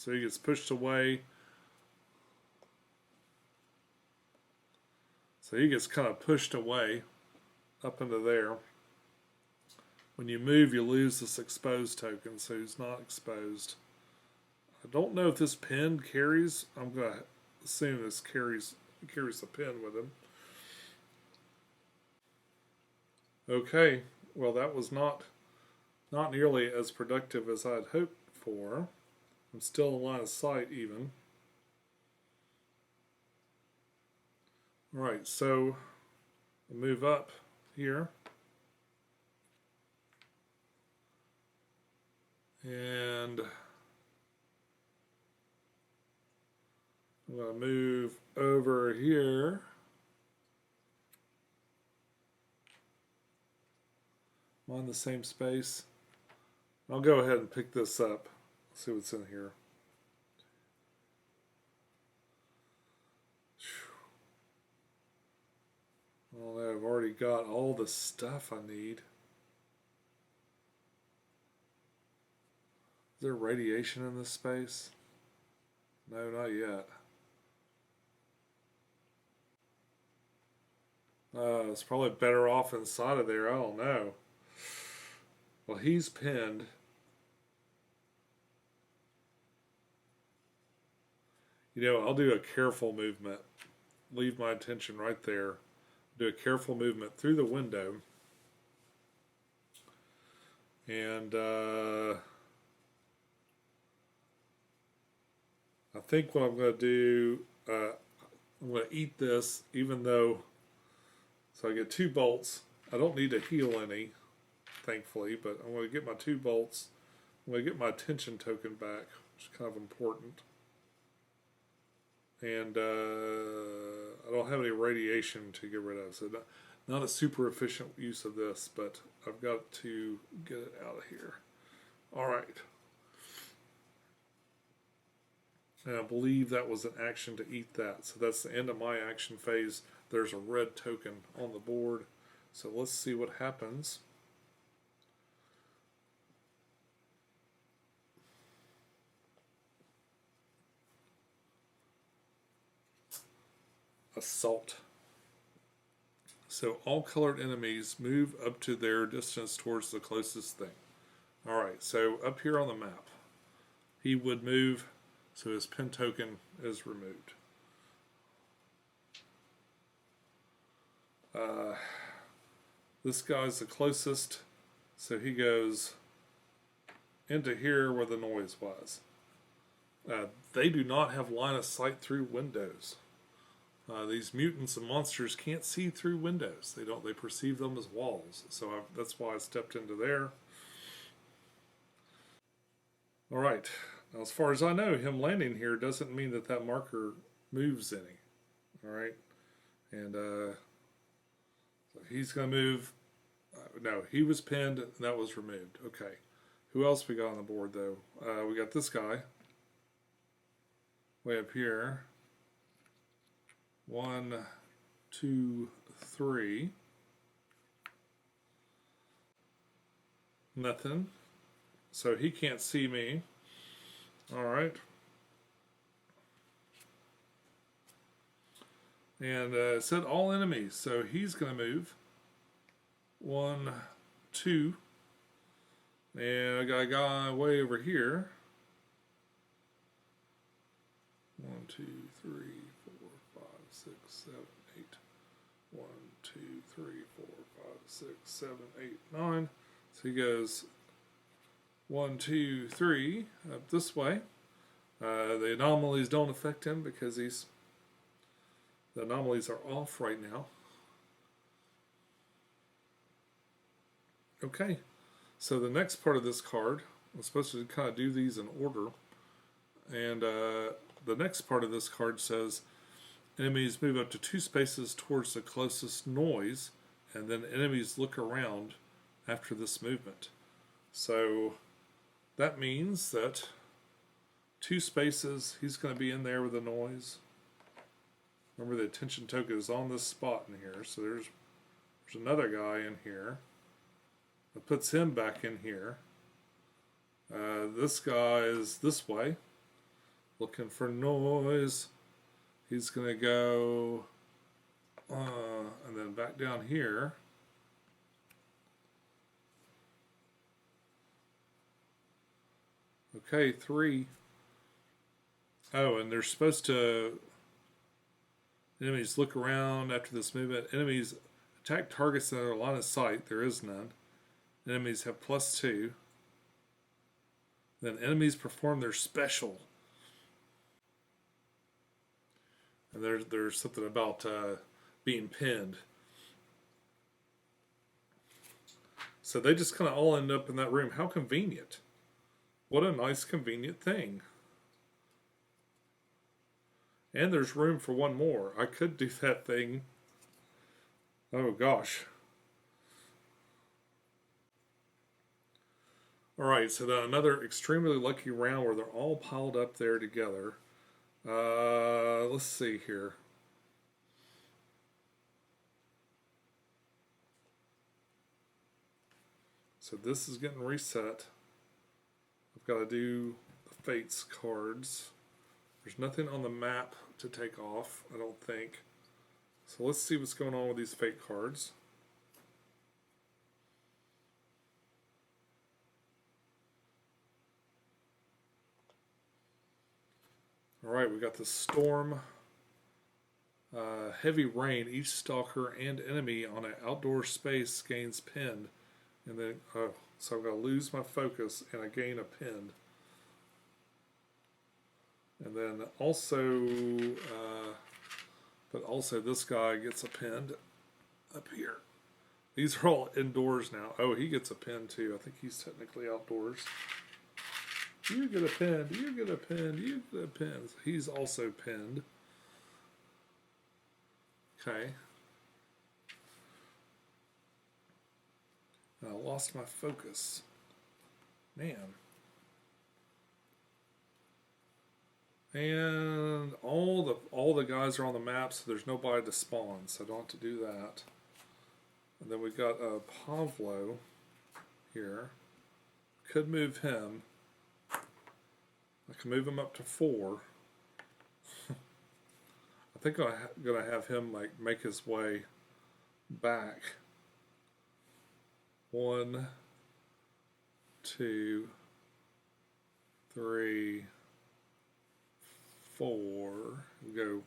he gets pushed away. So he gets kind of pushed away. up into there. When you move, you lose this exposed token, so he's not exposed. I don't know if this pin carries. I'm going to assume this carries the pin with him. Okay, well that was not nearly as productive as I'd hoped for. I'm still in line of sight even. Alright, so I'll move up here. And I'm going to move over here. I'm on the same space. I'll go ahead and pick this up. See what's in here. Well, I've already got all the stuff I need. Is there radiation in this space? No, not yet. It's probably better off inside of there. I don't know. Well, he's pinned. You know, I'll do a careful movement. Leave my attention right there. Do a careful movement through the window. And I think what I'm going to do, I'm going to eat this, even though, so I get 2 bolts. I don't need to heal any, thankfully, but I'm going to get my 2 bolts. I'm going to get my attention token back, which is kind of important. And I don't have any radiation to get rid of, so not a super efficient use of this, but I've got to get it out of here. All right. And I believe that was an action to eat that. So that's the end of my action phase. There's a red token on the board. So let's see what happens. Assault. So all colored enemies move up to their distance towards the closest thing. Alright, so up here on the map, he would move, so his pin token is removed. This guy's the closest, so he goes into here where the noise was. They do not have line of sight through windows. These mutants and monsters can't see through windows. They perceive them as walls. So that's why I stepped into there. All right. Now, as far as I know, him landing here doesn't mean that that marker moves any. All right. And so he's going to move. No, he was pinned, and that was removed. Okay. Who else we got on the board, though? We got this guy. Way up here. 1, 2, 3. Nothing. So he can't see me. Alright. And it said all enemies. So he's going to move. 1, 2. And I got a guy way over here. 1, 2, 3, 4, 5, 6, 7, 8. 1, 2, 3, 4, 5, 6, 7, 8, 9. So he goes 1, 2, 3 up this way. The anomalies don't affect him because the anomalies are off right now. Okay, so the next part of this card, I'm supposed to kind of do these in order, and the next part of this card says enemies move up to 2 spaces towards the closest noise, and then enemies look around after this movement. So that means that 2 spaces, he's going to be in there with the noise. Remember, the attention token is on this spot in here, so there's another guy in here. That puts him back in here. This guy is this way, looking for noise. He's going to go and then back down here. Okay, 3. Oh, and they're supposed to... Enemies look around after this movement. Enemies attack targets in their line of sight. There is none. Enemies have +2. Then enemies perform their special. And there's something about being pinned. So they just kind of all end up in that room. How convenient. What a nice, convenient thing. And there's room for one more. I could do that thing. Oh, gosh. Alright, so then another extremely lucky round where they're all piled up there together. Let's see here. So this is getting reset. I've got to do the Fates cards. There's nothing on the map to take off, I don't think. So let's see what's going on with these Fate cards. Alright, we got the Storm. Heavy rain. Each stalker and enemy on an outdoor space gains pinned. And then, so I'm going to lose my focus and I gain a pinned. And then also, but also this guy gets a pinned up here. These are all indoors now. Oh, he gets a pin too. I think he's technically outdoors. You get a pin, you get a pin, you get a pin. He's also pinned. Okay. I lost my focus. Man. And all the guys are on the map, so there's nobody to spawn, so I don't have to do that. And then we got Pavlo here. Could move him. I can move him up to 4. I think I'm gonna have him like make his way back. 1, 2, 3, 4. Go.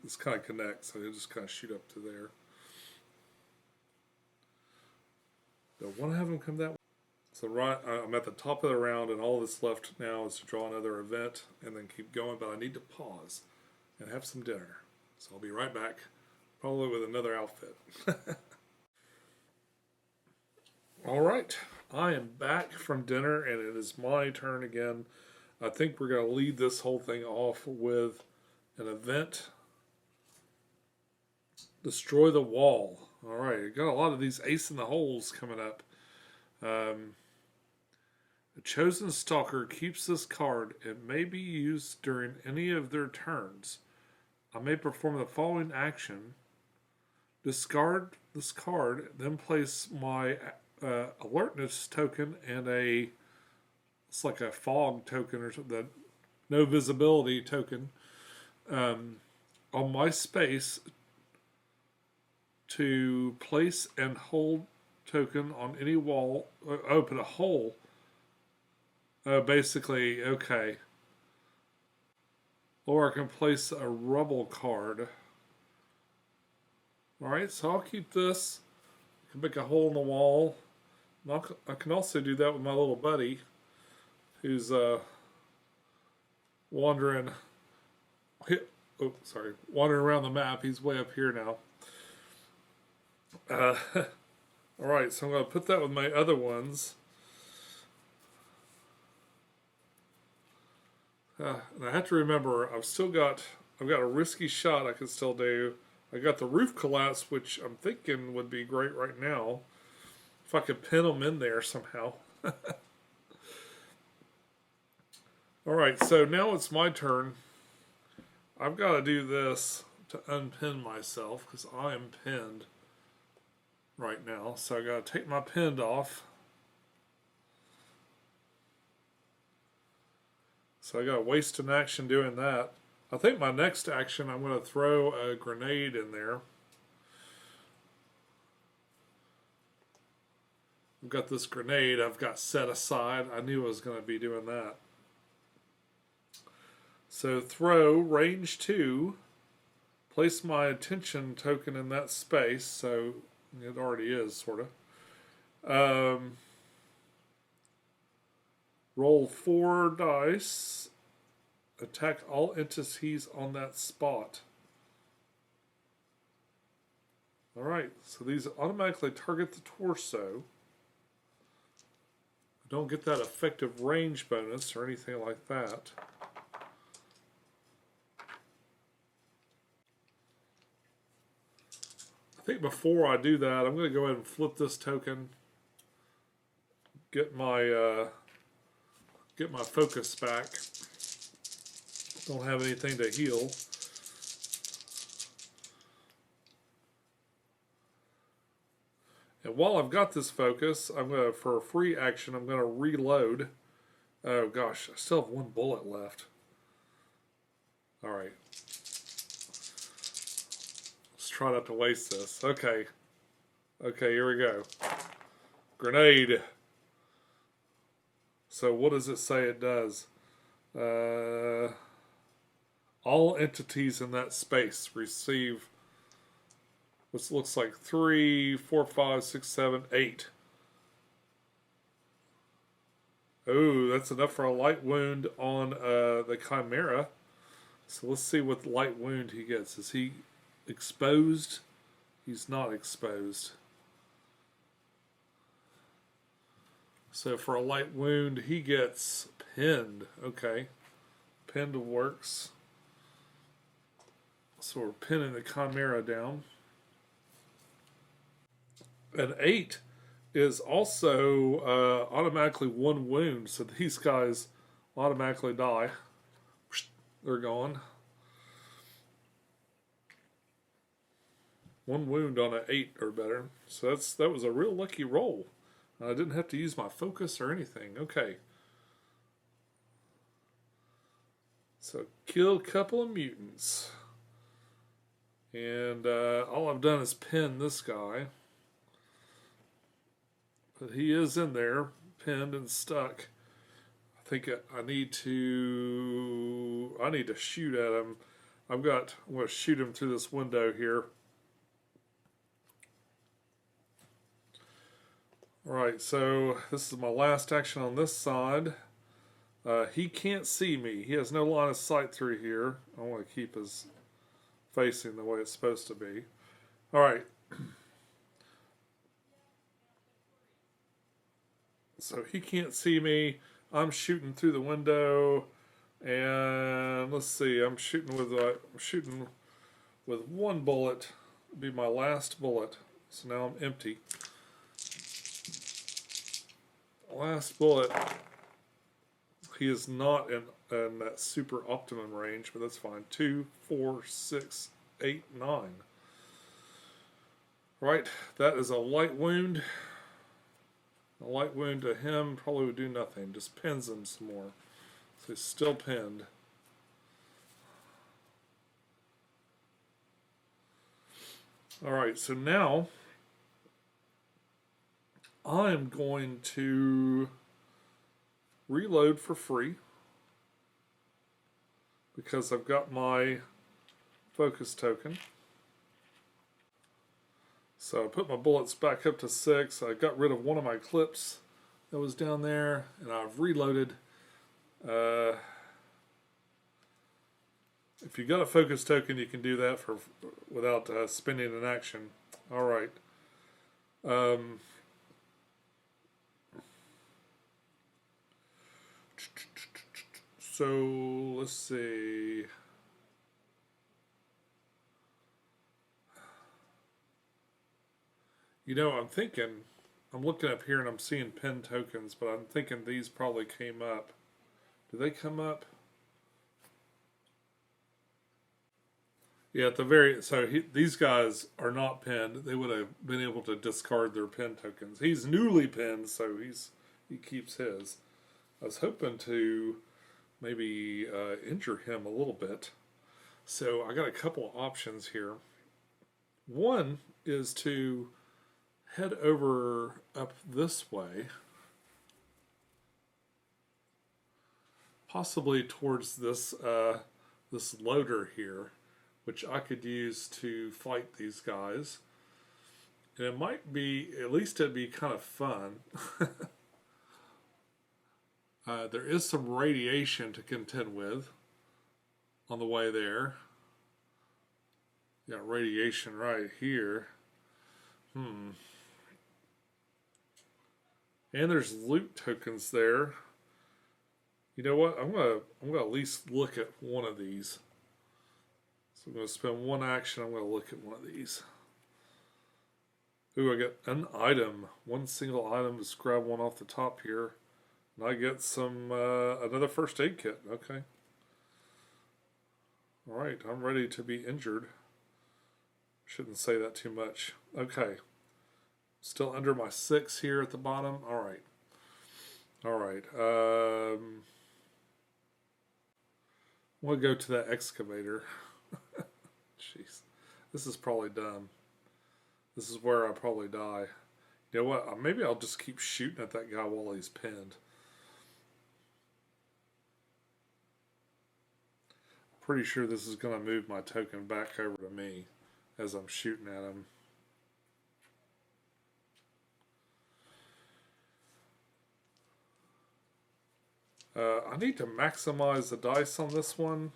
This kind of connects, so he'll just kind of shoot up to there. Don't want to have him come that way. So right, I'm at the top of the round, and all that's left now is to draw another event and then keep going. But I need to pause and have some dinner. So I'll be right back, probably with another outfit. All right, I am back from dinner, and it is my turn again. I think we're going to lead this whole thing off with an event. Destroy the wall. All right, got a lot of these ace in the holes coming up. A chosen stalker keeps this card. It may be used during any of their turns. I may perform the following action. Discard this card, then place my alertness token and it's like a fog token or something, no visibility token, on my space to place and hold token on any wall, open a hole. Basically, okay. Or I can place a rubble card. Alright, so I'll keep this. I can make a hole in the wall. I can also do that with my little buddy who's wandering wandering around the map. He's way up here now. Alright, so I'm going to put that with my other ones. And I have to remember, I've got a risky shot I can still do. I got the roof collapse, which I'm thinking would be great right now. If I could pin them in there somehow. Alright, so now it's my turn. I've got to do this to unpin myself, because I am pinned right now. So I got to take my pin off. So I got to waste an action doing that. I think my next action, I'm going to throw a grenade in there. I've got this grenade I've got set aside. I knew I was going to be doing that. So throw range 2, place my attention token in that space, so it already is, sort of. Roll 4 dice, attack all entities on that spot. Alright, so these automatically target the torso. I don't get that effective range bonus or anything like that. I think before I do that, I'm going to go ahead and flip this token, get my focus back. Don't have anything to heal. And while I've got this focus, I'm gonna, for a free action, I'm gonna reload. Oh gosh, I still have 1 bullet left. All right, let's try not to waste this. Okay, here we go. Grenade. So what does it say it does? All entities in that space receive, which looks like 3, 4, 5, 6, 7, 8. Oh, that's enough for a light wound on the Chimera. So let's see what light wound he gets. Is he exposed? He's not exposed. So for a light wound, he gets pinned. Okay. Pinned works. So we're pinning the Chimera down. An 8 is also automatically 1 wound, so these guys automatically die. They're gone. 1 wound on an 8 or better. So that was a real lucky roll. I didn't have to use my focus or anything. Okay. So kill a couple of mutants. And all I've done is pin this guy. But he is in there, pinned and stuck. I think I need to shoot at him. I'm going to shoot him through this window here. Alright, so this is my last action on this side. He can't see me. He has no line of sight through here. I want to keep his facing the way it's supposed to be. Alright. So he can't see me. I'm shooting through the window, and let's see. I'm shooting with 1 bullet. It'll be my last bullet. So now I'm empty. Last bullet. He is not in that super optimum range, but that's fine. 2, 4, 6, 8, 9. Right, that is a light wound. A light wound to him probably would do nothing. Just pins him some more. So he's still pinned. Alright, so now I'm going to reload for free because I've got my focus token. So I put my bullets back up to 6. I got rid of one of my clips that was down there, and I've reloaded. If you got a focus token, you can do that without spending an action. All right. So let's see. You know, I'm looking up here and I'm seeing pin tokens, but I'm thinking these probably came up. Do they come up? Yeah, these guys are not pinned. They would have been able to discard their pin tokens. He's newly pinned, so he keeps his. I was hoping to maybe injure him a little bit. So I got a couple of options here. One is to head over up this way possibly towards this this loader here, which I could use to fight these guys. And it might be, at least it'd be kind of fun. There is some radiation to contend with on the way there. Got radiation right here. And there's loot tokens there. You know what? I'm gonna at least look at one of these. So I'm gonna spend one action. I'm gonna look at one of these. Ooh, I get an item. One single item. Just grab one off the top here. And I get some, another first aid kit. Okay. Alright, I'm ready to be injured. Shouldn't say that too much. Okay. Still under my 6 here at the bottom. Alright. Alright. I'm going to go to that excavator. Jeez. This is probably dumb. This is where I'll probably die. You know what? Maybe I'll just keep shooting at that guy while he's pinned. Pretty sure this is going to move my token back over to me as I'm shooting at him. I need to maximize the dice on this one.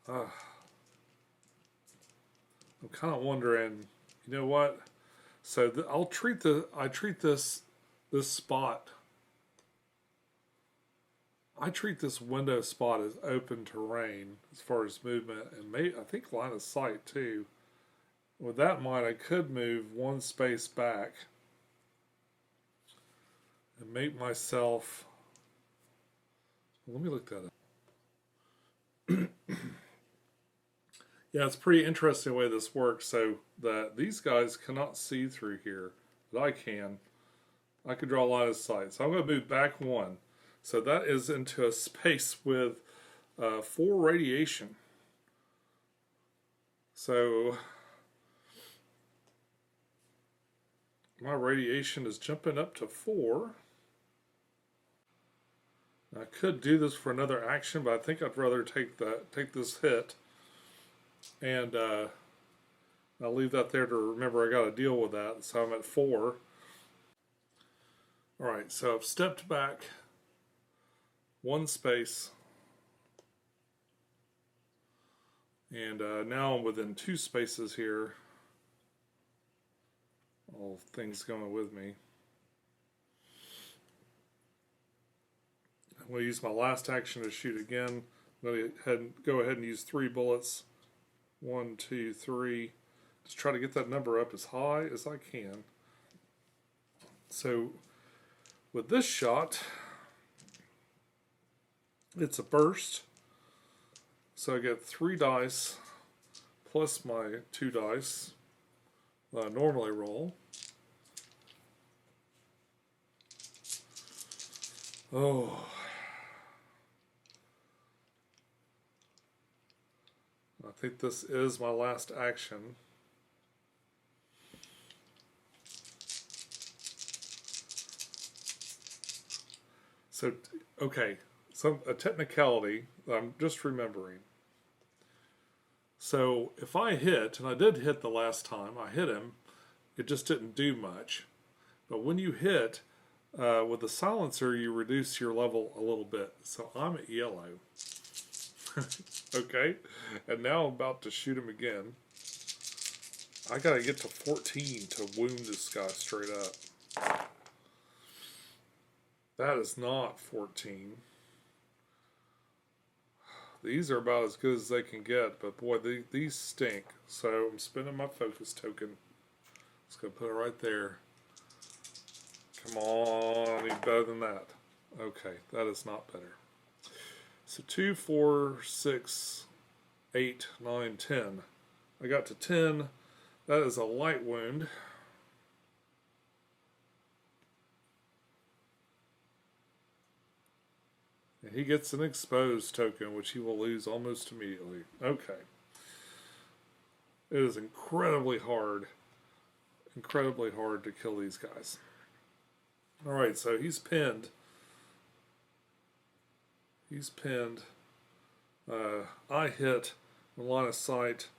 I'm kind of wondering, you know what? So I treat this spot. I treat this window spot as open terrain as far as movement, and I think line of sight too. With that in mind, I could move one space back and make myself. Let me look that up. Yeah, it's pretty interesting the way this works. So that these guys cannot see through here, but I can. I could draw a line of sight. So I'm going to move back one. So that is into a space with 4 radiation. So my radiation is jumping up to 4. I could do this for another action, but I think I'd rather take this hit, and I'll leave that there to remember I got to deal with that. So I'm at 4. All right, so I've stepped back one space, and now I'm within 2 spaces here. All things going with me. I'm going to use my last action to shoot again. I'm going to go ahead and use 3 bullets. 1, 2, 3. Just try to get that number up as high as I can. So with this shot, it's a burst. So I get 3 dice plus my 2 dice that I normally roll. Oh. I think this is my last action. So, okay, a technicality I'm just remembering. So if I hit, and I did hit the last time, I hit him, it just didn't do much. But when you hit, with the silencer, you reduce your level a little bit. So I'm at yellow. Okay, and now I'm about to shoot him again. I gotta get to 14 to wound this guy straight up. That is not 14. These are about as good as they can get, but boy, these stink. So I'm spending my focus token. Just gonna put it right there. Come on, I need better than that. Okay, that is not better. So 2, 4, 6, 8, 9, 10. I got to 10. That is a light wound. And he gets an exposed token, which he will lose almost immediately. Okay. It is incredibly hard to kill these guys. Alright, so he's pinned. He's pinned. I hit the line of sight.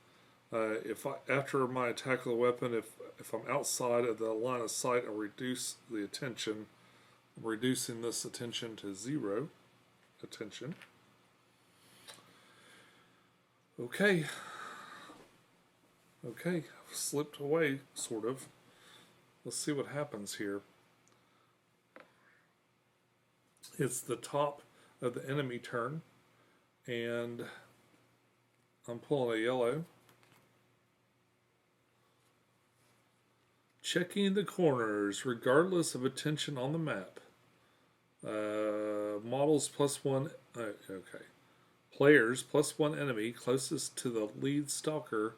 After my attack of the weapon, if I'm outside of the line of sight, I'll reduce the attention. I'm reducing this attention to 0 attention. Okay. Okay, I've slipped away, sort of. Let's see what happens here. It's the top of the enemy turn, and I'm pulling a yellow. Checking the corners, regardless of attention on the map. Models +1. Okay. Players +1 enemy closest to the lead stalker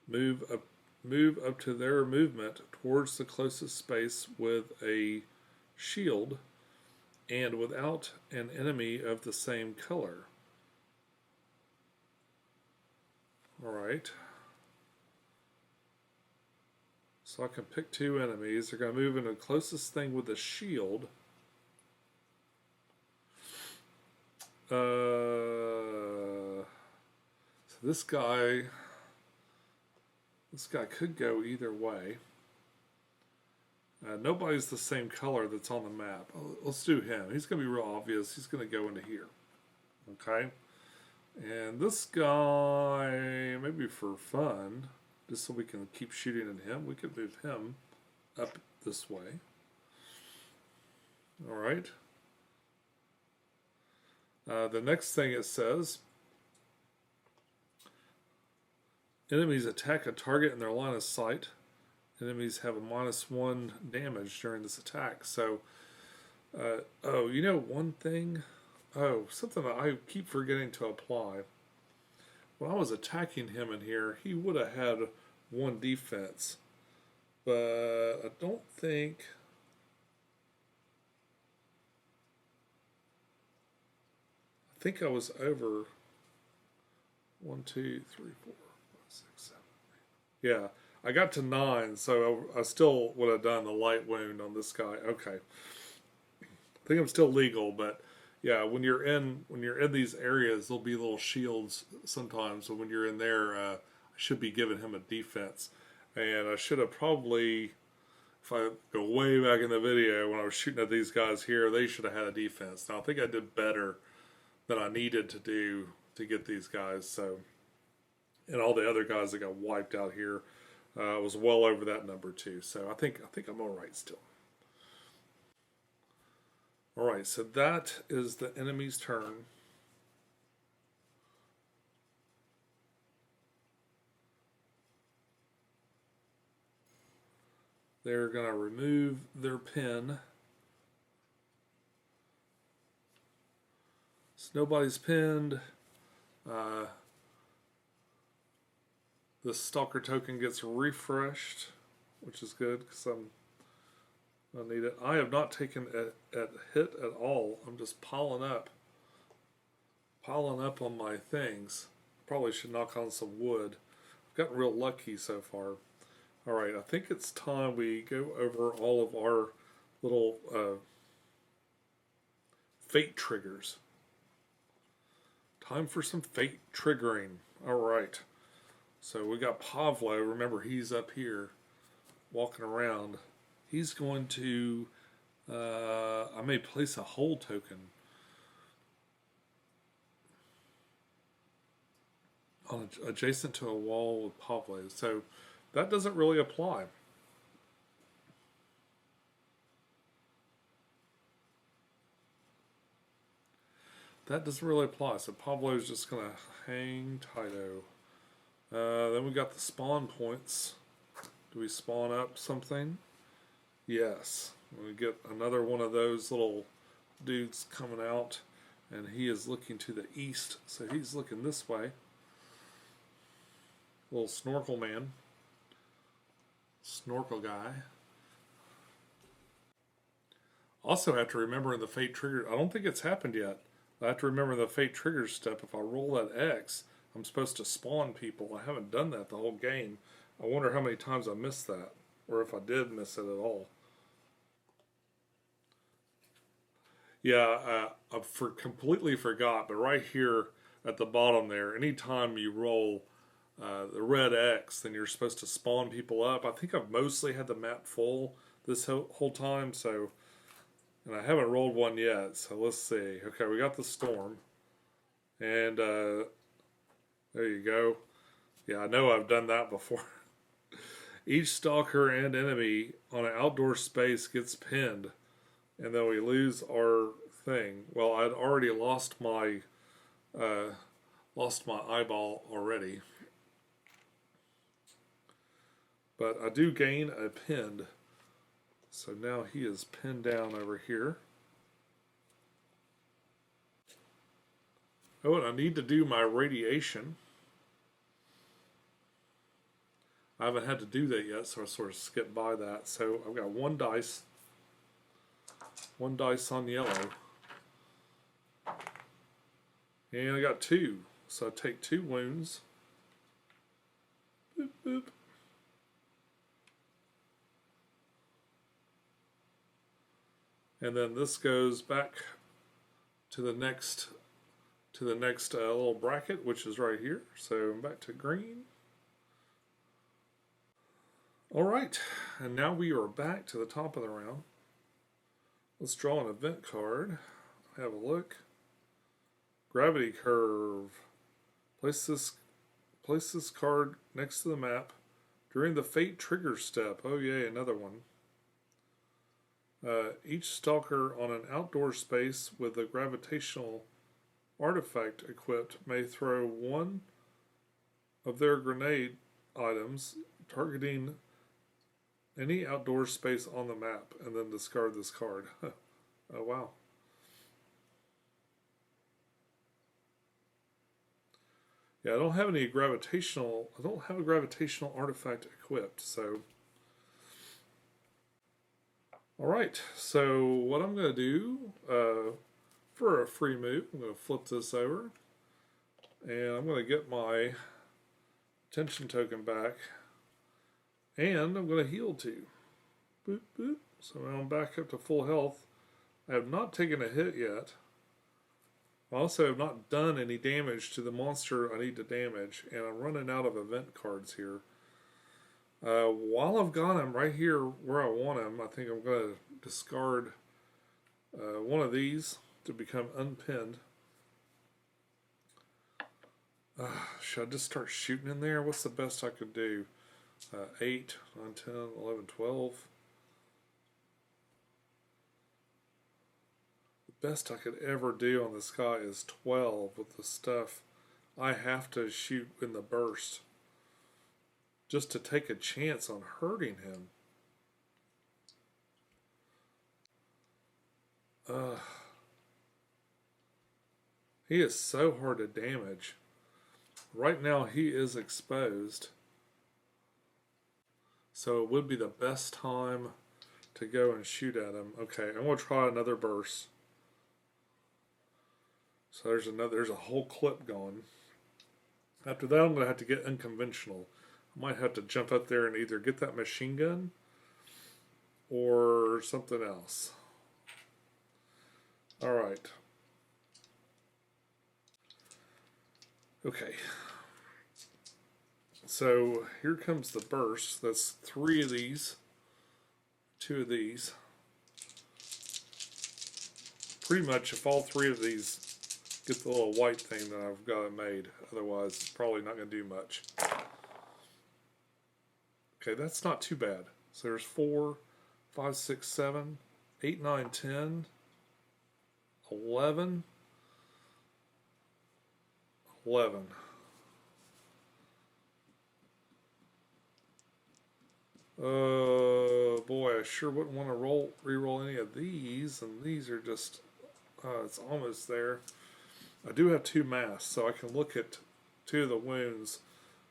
move up to their movement towards the closest space with a shield and without an enemy of the same color. Alright. So I can pick 2 enemies. They're going to move in the closest thing with a shield. So this guy could go either way. Nobody's the same color that's on the map. Let's do him. He's going to be real obvious. He's going to go into here. Okay. And this guy, maybe for fun, just so we can keep shooting at him, we could move him up this way. Alright. The next thing it says, enemies attack a target in their line of sight. Enemies have a -1 damage during this attack. So, oh, you know one thing? Oh, something that I keep forgetting to apply. When I was attacking him in here, he would have had 1 defense. But I don't think... I think I was over 1, 2, 3, 4, 5, 6, 7, 8. Yeah, I got to 9, so I still would have done the light wound on this guy. Okay, I think I'm still legal, but yeah, when you're in these areas, there'll be little shields sometimes. So when you're in there, I should be giving him a defense, and I should have probably, if I go way back in the video when I was shooting at these guys here, they should have had a defense. Now I think I did better than I needed to do to get these guys. So, and all the other guys that got wiped out here was well over that number too. So I think I'm all right still. All right, so that is the enemy's turn. They're going to remove their pin. So nobody's pinned. The stalker token gets refreshed, which is good because I need it. I have not taken a hit at all. I'm just piling up on my things. Probably should knock on some wood. I've gotten real lucky so far. All right, I think it's time we go over all of our little fate triggers. Time for some fate triggering. All right. So we got Pavlo. Remember, he's up here walking around. He's going to... I may place a hold token on adjacent to a wall with Pavlo. So that doesn't really apply. That doesn't really apply. So Pablo's just going to hang tighto. Then we got the spawn points. Do we spawn up something? Yes. We get another one of those little dudes coming out, and he is looking to the east, so he's looking this way. Little snorkel man. Snorkel guy. Also have to remember in the fate trigger, I don't think it's happened yet. I have to remember the fate trigger step. If I roll that X, I'm supposed to spawn people. I haven't done that the whole game. I wonder how many times I missed that, or if I did miss it at all. Yeah, completely forgot, but right here at the bottom there, anytime you roll the red X, then you're supposed to spawn people up. I think I've mostly had the map full this whole time, so, and I haven't rolled one yet, so let's see. Okay, we got the storm, and there you go. Yeah, I know I've done that before. Each stalker and enemy on an outdoor space gets pinned, and then we lose our thing. Well, I'd already uh, lost my eyeball already, but I do gain a pinned. So now he is pinned down over here. Oh, and I need to do my radiation. I haven't had to do that yet, so I sort of skipped by that. So I've got one dice on yellow, and I got two. So I take 2 wounds. Boop, boop. And then this goes back to the next little bracket, which is right here. So I'm back to green. All right, and now we are back to the top of the round. Let's draw an event card. Have a look. Gravity curve. Place this card next to the map during the fate trigger step. Oh yay, another one. Each stalker on an outdoor space with a gravitational artifact equipped may throw one of their grenade items targeting any outdoor space on the map and then discard this card. Oh wow. Yeah, I don't have a gravitational artifact equipped, so all right. So what I'm going to do for a free move, I'm going to flip this over, and I'm going to get my attention token back, and I'm going to heal too. Boop boop. So now I'm back up to full health. I have not taken a hit yet. I also have not done any damage to the monster I need to damage, and I'm running out of event cards here. While I've got him right here where I want him, I think I'm going to discard one of these to become unpinned. Should I just start shooting in there? What's the best I could do? 8, 9, 10, 11, 12. The best I could ever do on this guy is 12 with the stuff I have to shoot in the burst just to take a chance on hurting him. He is so hard to damage. Right now he is exposed, so it would be the best time to go and shoot at him. Okay, I'm going to try another burst. So there's a whole clip gone. After that, I'm going to have to get unconventional. I might have to jump up there and either get that machine gun or something else. All right. Okay. So here comes the burst. That's 3 of these, 2 of these. Pretty much if all 3 of these get the little white thing that I've got it made. Otherwise, it's probably not going to do much. Okay, that's not too bad. So there's 4, 5, 6, 7, 8, 9, 10, 11, 11. Boy, I sure wouldn't want to re-roll any of these, and these are just, it's almost there. I do have 2 masks, so I can look at 2 of the wounds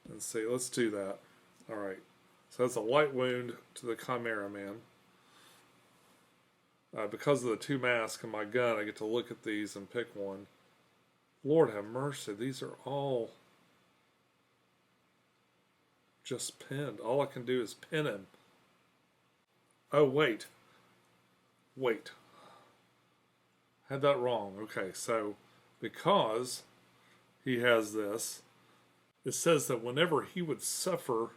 and see. Let's do that. All right. So that's a light wound to the Chimera Man. Because of the 2 masks and my gun, I get to look at these and pick one. Lord have mercy, these are all just pinned. All I can do is pin him. Oh, wait. Had that wrong. Okay, so because he has this, it says that whenever he would suffer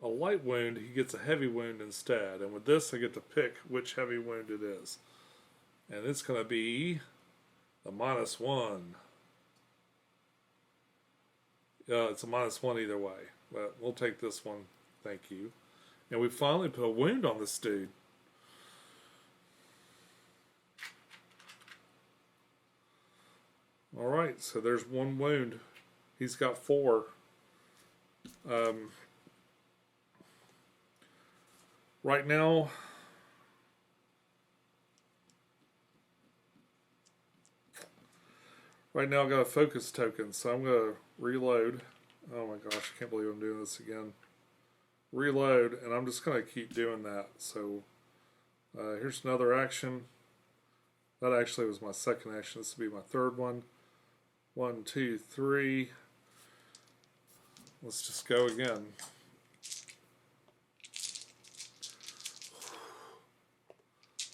a light wound, he gets a heavy wound instead. And with this, I get to pick which heavy wound it is. And it's going to be the -1. It's a -1 either way. But we'll take this one. Thank you. And we finally put a wound on this dude. Alright, so there's one wound. He's got 4. Right now, I've got a focus token, so I'm going to reload. Oh my gosh, I can't believe I'm doing this again. Reload, and I'm just going to keep doing that. So here's another action. That actually was my second action. This will be my third one. 1, 2, 3. Let's just go again.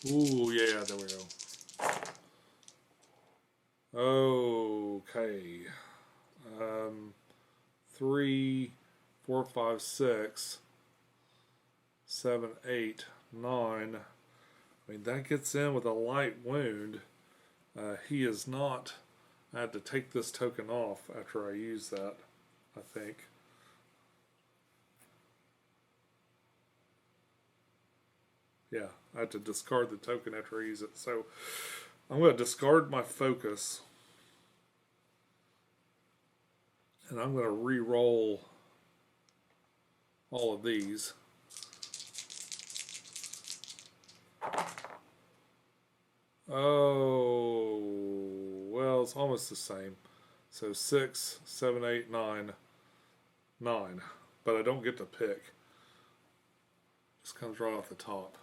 Ooh, yeah, there we go. Okay. 3, 4, 5, 6, 7, 8, 9. I mean, that gets in with a light wound. He is not. I had to take this token off after I use that, I think. Yeah, I had to discard the token after I use it. So I'm going to discard my focus. And I'm going to re-roll all of these. Oh, well, it's almost the same. So 6, 7, 8, 9, 9. But I don't get to pick. Just comes right off the top.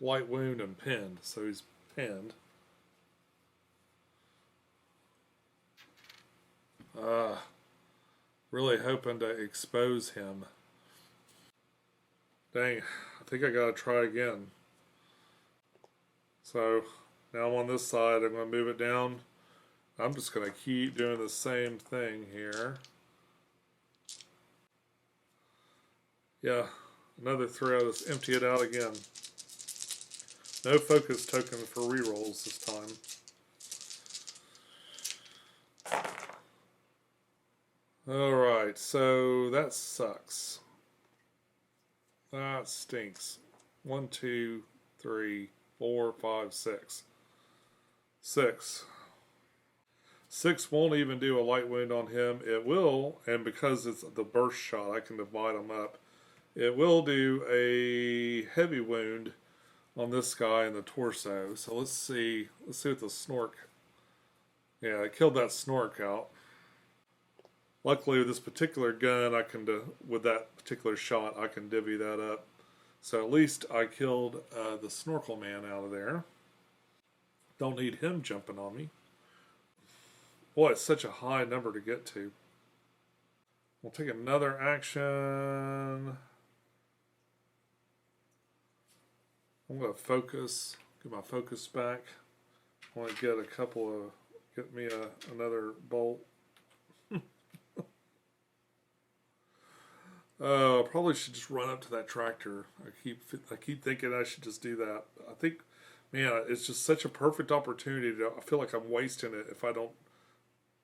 Light wound and pinned, so he's pinned. Really hoping to expose him. Dang, I think I gotta try again. So now I'm on this side, I'm gonna move it down. I'm just gonna keep doing the same thing here. Yeah, another throw. Let's empty it out again. No focus token for rerolls this time. Alright, so that sucks. That stinks. 1, 2, 3, 4, 5, 6. 6. 6 won't even do a light wound on him. It will, and because it's the burst shot, I can divide them up. It will do a heavy wound on this guy in the torso. So let's see. Let's see what the snork. Yeah, I killed that snork out. Luckily, with this particular gun, with that particular shot, I can divvy that up. So at least I killed the snorkel man out of there. Don't need him jumping on me. Boy, it's such a high number to get to. We'll take another action. I'm going to focus, get my focus back. I want to get me another bolt. Probably should just run up to that tractor. I keep thinking I should just do that. I think, man, it's just such a perfect opportunity. I feel like I'm wasting it if I don't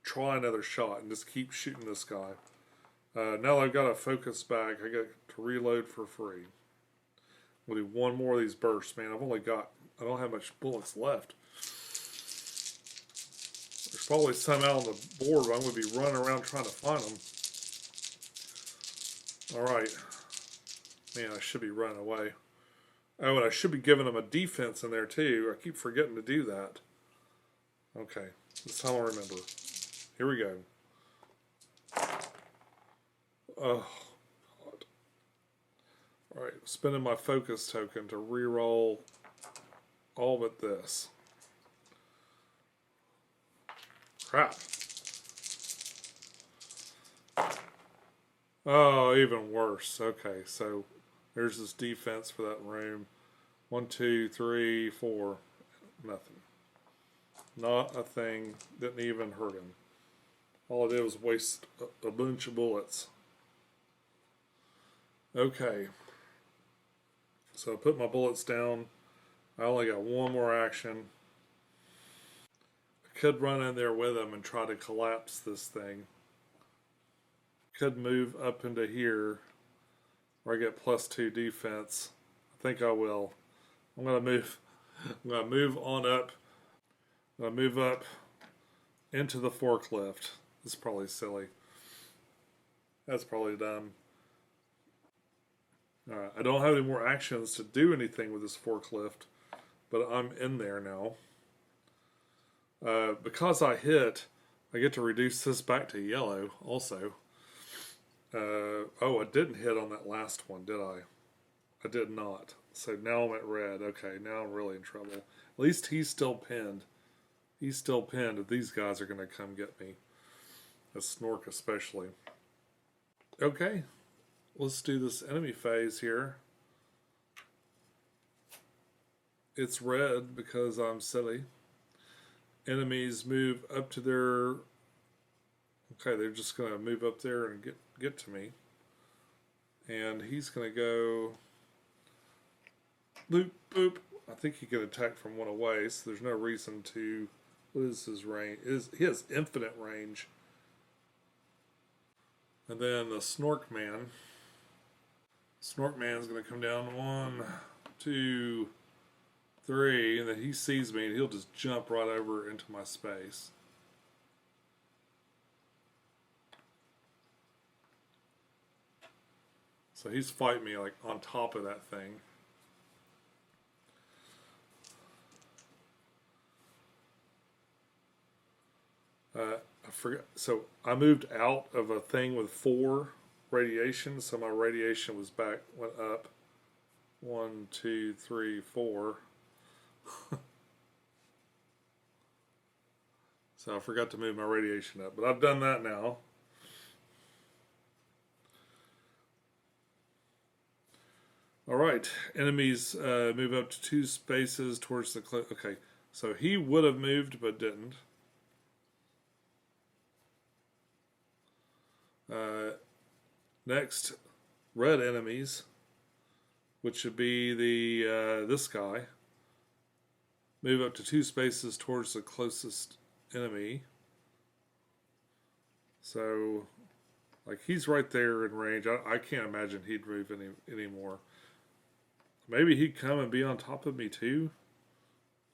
try another shot and just keep shooting this guy. Now I've got a focus back. I got to reload for free. We'll do one more of these bursts, man. I don't have much bullets left. There's probably some out on the board, but I'm going to be running around trying to find them. Alright. Man, I should be running away. Oh, and I should be giving them a defense in there too. I keep forgetting to do that. Okay, this time I'll remember. Here we go. Oh, God. Alright, spending my focus token to re-roll all but this. Crap. Oh, even worse. Okay, so there's this defense for that room. 1, 2, 3, 4. Nothing. Not a thing. Didn't even hurt him. All I did was waste a bunch of bullets. Okay. So I put my bullets down. I only got one more action. I could run in there with him and try to collapse this thing. Could move up into here where I get +2 defense. I think I will. I'm gonna move. I'm gonna move on up. I'm gonna move up into the forklift. This is probably silly. That's probably dumb. Alright, I don't have any more actions to do anything with this forklift, but I'm in there now. Because I hit, I get to reduce this back to yellow also. Oh, I didn't hit on that last one, did I? I did not. So now I'm at red. Okay, now I'm really in trouble. At least he's still pinned. He's still pinned if these guys are going to come get me. A Snork especially. Okay, let's do this enemy phase here. It's red because I'm silly. Enemies move up to their... Okay, they're just going to move up there and get to me. And he's going to go... Boop, boop. I think he can attack from one away, so there's no reason to... What is his range? He has infinite range. And then the Snork Man. Snork Man's going to come down 1, 2, 3, and then he sees me and he'll just jump right over into my space. So he's fighting me like on top of that thing. I forgot. So I moved out of a thing with 4 radiation, so my radiation went up. 1, 2, 3, 4. So I forgot to move my radiation up, but I've done that now. All right, enemies move up to 2 spaces towards the cliff. Okay, so he would have moved but didn't. Next, red enemies, which should be the this guy, move up to 2 spaces towards the closest enemy. So, like, he's right there in range. I can't imagine he'd move anymore. Maybe he'd come and be on top of me too.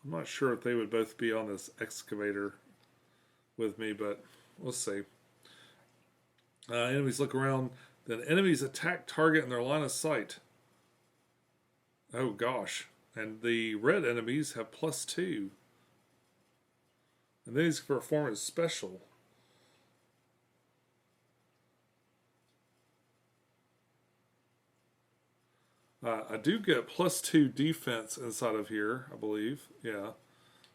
I'm not sure if they would both be on this excavator with me, but we'll see. Enemies look around. Then enemies attack target in their line of sight. Oh gosh. And the red enemies have +2. And these perform as special. I do get +2 defense inside of here, I believe. Yeah.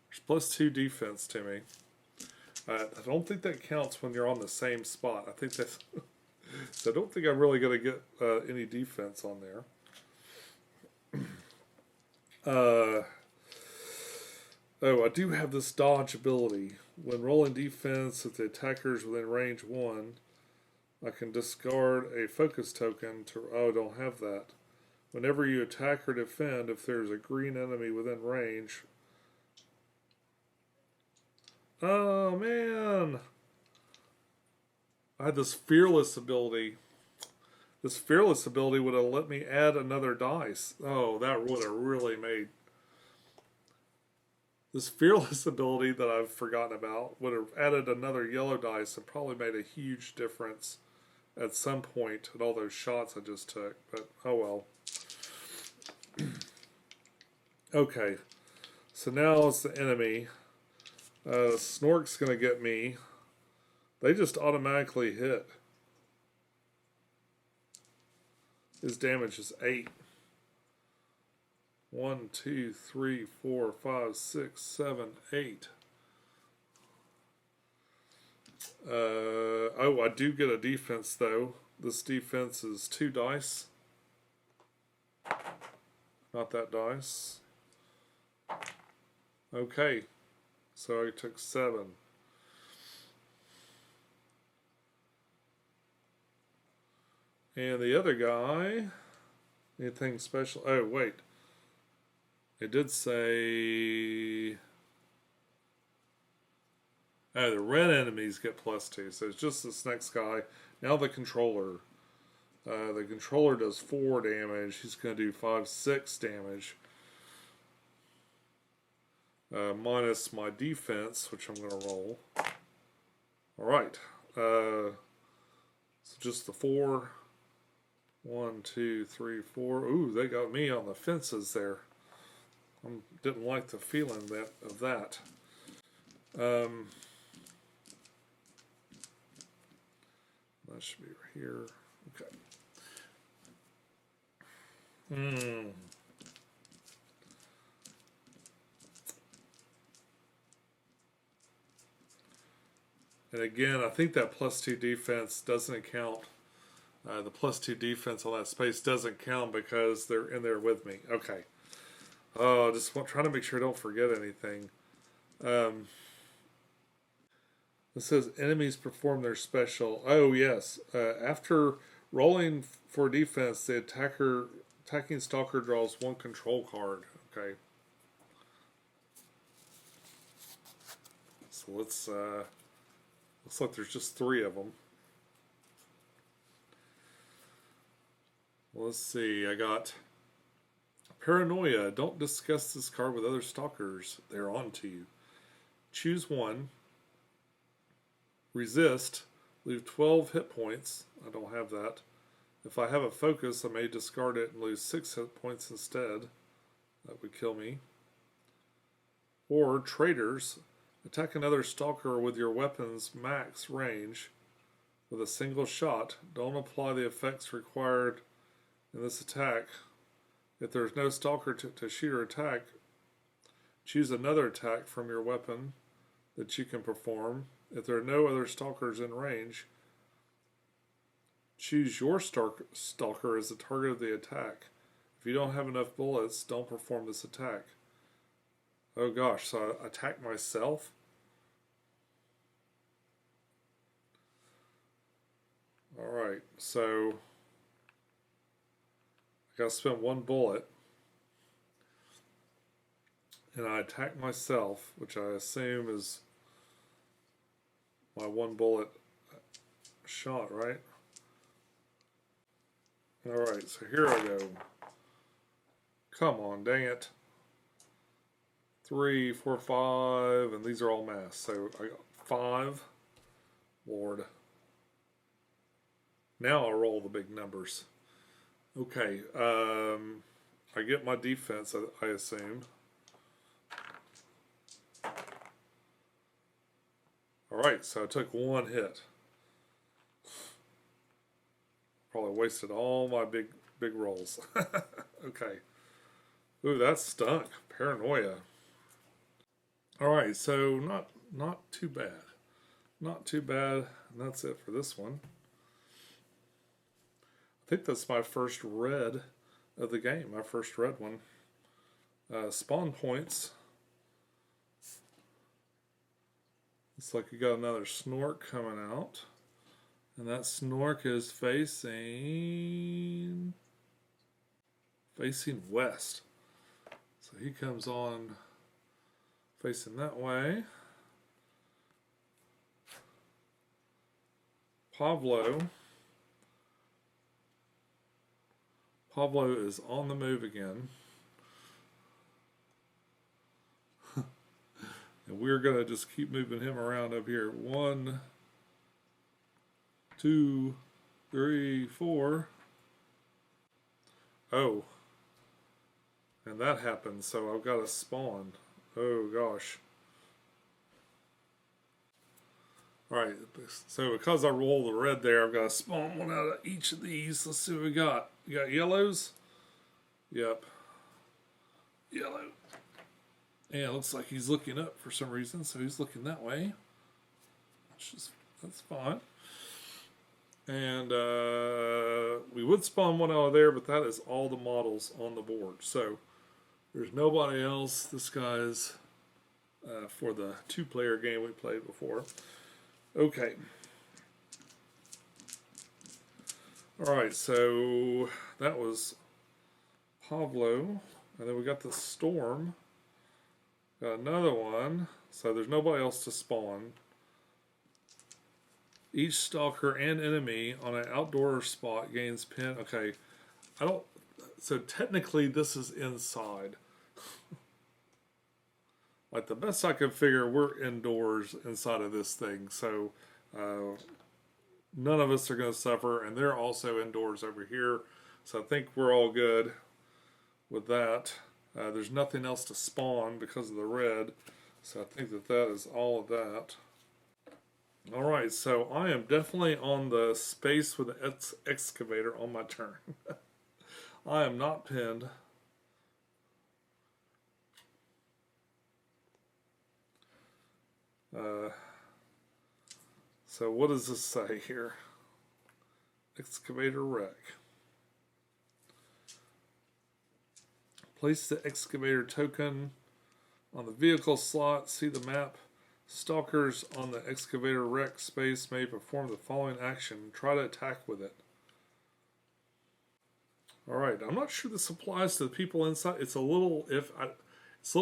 There's +2 defense to me. I don't think that counts when you're on the same spot. I think that's... So I don't think I'm really going to get any defense on there. Oh, I do have this dodge ability. When rolling defense, if the attacker's within range 1, I can discard a focus token to... Oh, I don't have that. Whenever you attack or defend, if there's a green enemy within range... Oh, man! I had this fearless ability. This fearless ability would have let me add another dice. Oh, that would have really made... This fearless ability that I've forgotten about would have added another yellow dice and probably made a huge difference at some point in all those shots I just took. But, oh well. Okay. So now it's the enemy. Snork's going to get me. They just automatically hit. His damage is 8. 1, 2, 3, 4, 5, 6, 7, 8. Oh, I do get a defense though. This defense is 2 dice. not that dice. Okay, so I took 7. And the other guy, anything special? Oh, wait. It did say... Oh, the red enemies get +2, so it's just this next guy. Now the controller. The controller does 4 damage. He's going to do 5, 6 damage. Minus my defense, which I'm going to roll. Alright. So just the 4. 1, 2, 3, 4. Ooh, they got me on the fences there. I didn't like the feeling of that. That should be right here. Okay. And again, I think that +2 defense doesn't count. The +2 defense on that space doesn't count because they're in there with me. Okay. Oh, just trying to make sure I don't forget anything. It says enemies perform their special. Oh, yes. After rolling for defense, the attacking stalker draws 1 control card. Okay. So let's, looks like there's just 3 of them. Let's see, I got Paranoia. Don't discuss this card with other stalkers. They're on to you. Choose 1. Resist. Leave 12 hit points. I don't have that. If I have a focus, I may discard it and lose 6 hit points instead. That would kill me. Or Traitors. Attack another stalker with your weapon's max range with a single shot. Don't apply the effects required in this attack. If there's no stalker to shoot or attack, choose another attack from your weapon that you can perform. If there are no other stalkers in range, choose your stalker as the target of the attack. If you don't have enough bullets, don't perform this attack. Oh gosh, so I attack myself? Alright, so I gotta spend 1 bullet. And I attack myself, which I assume is my 1 bullet shot, right? Alright, so here I go. Come on, dang it. 3, 4, 5, and these are all mass. So I got 5. Lord. Now I'll roll the big numbers. Okay, I get my defense, I assume. Alright, so I took 1 hit. Probably wasted all my big rolls. Okay. Ooh, that stunk. Paranoia. Alright, so not too bad. Not too bad. And that's it for this one. I think that's my first red of the game. My first red one. Spawn points. Looks like you got another Snork coming out. And that Snork is facing west. So he comes on facing that way. Pablo is on the move again. And we're going to just keep moving him around up here. 1, 2, 3, 4. Oh. And that happened, so I've got to spawn. Oh gosh. Alright, so because I rolled the red there, I've got to spawn 1 out of each of these. Let's see what we got. You got yellows? Yep. Yellow. Yeah, it looks like he's looking up for some reason, so he's looking that way. That's fine. And we would spawn one out of there, but that is all the models on the board. So there's nobody else. This guy's for the 2-player game we played before. Okay. Alright, so that was Pablo. And then we got the Storm. Got another one. So there's nobody else to spawn. Each stalker and enemy on an outdoor spot gains pin. Okay. I don't... So technically this is inside. Like the best I can figure, we're indoors inside of this thing. So none of us are going to suffer. And they're also indoors over here. So I think we're all good with that. There's nothing else to spawn because of the red. So I think that that is all of that. Alright, so I am definitely on the space with the excavator on my turn. I am not pinned. So what does this say here? Excavator wreck. Place the excavator token on the vehicle slot. See the map. Stalkers on the excavator wreck space may perform the following action. Try to attack with it. Alright, I'm not sure this applies to the people inside. It's a little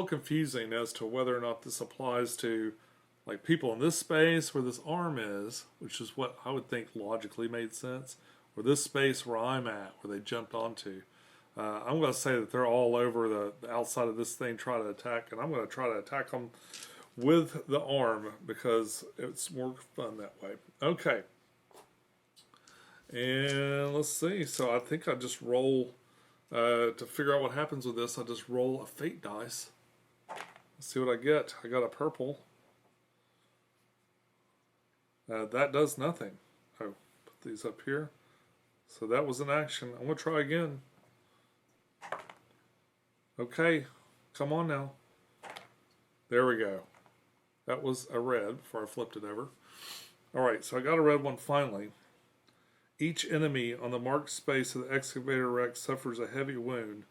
confusing as to whether or not this applies to like people in this space where this arm is, which is what I would think logically made sense, or this space where I'm at, where they jumped onto. I'm going to say that they're all over the outside of this thing trying to attack, and I'm going to try to attack them with the arm because it's more fun that way. Okay. And let's see. So I think I just roll, to figure out what happens with this, I just roll a fate dice. Let's see what I get. I got a purple. That does nothing. Oh, put these up here. So that was an action. I'm going to try again. Okay, come on now. There we go. That was a red before I flipped it over. Alright, so I got a red one finally. Each enemy on the marked space of the excavator wreck suffers a heavy wound.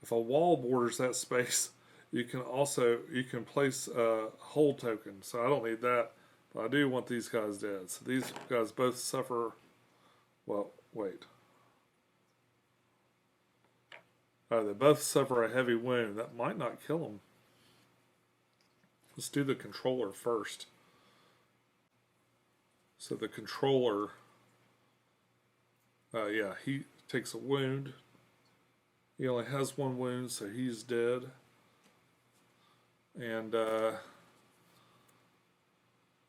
If a wall borders that space, you can place a hold token. So I don't need that, but I do want these guys dead. So these guys both suffer, well, wait. They both suffer a heavy wound. That might not kill them. Let's do the controller first. So the controller, yeah, he takes a wound. He only has one wound, so he's dead. And the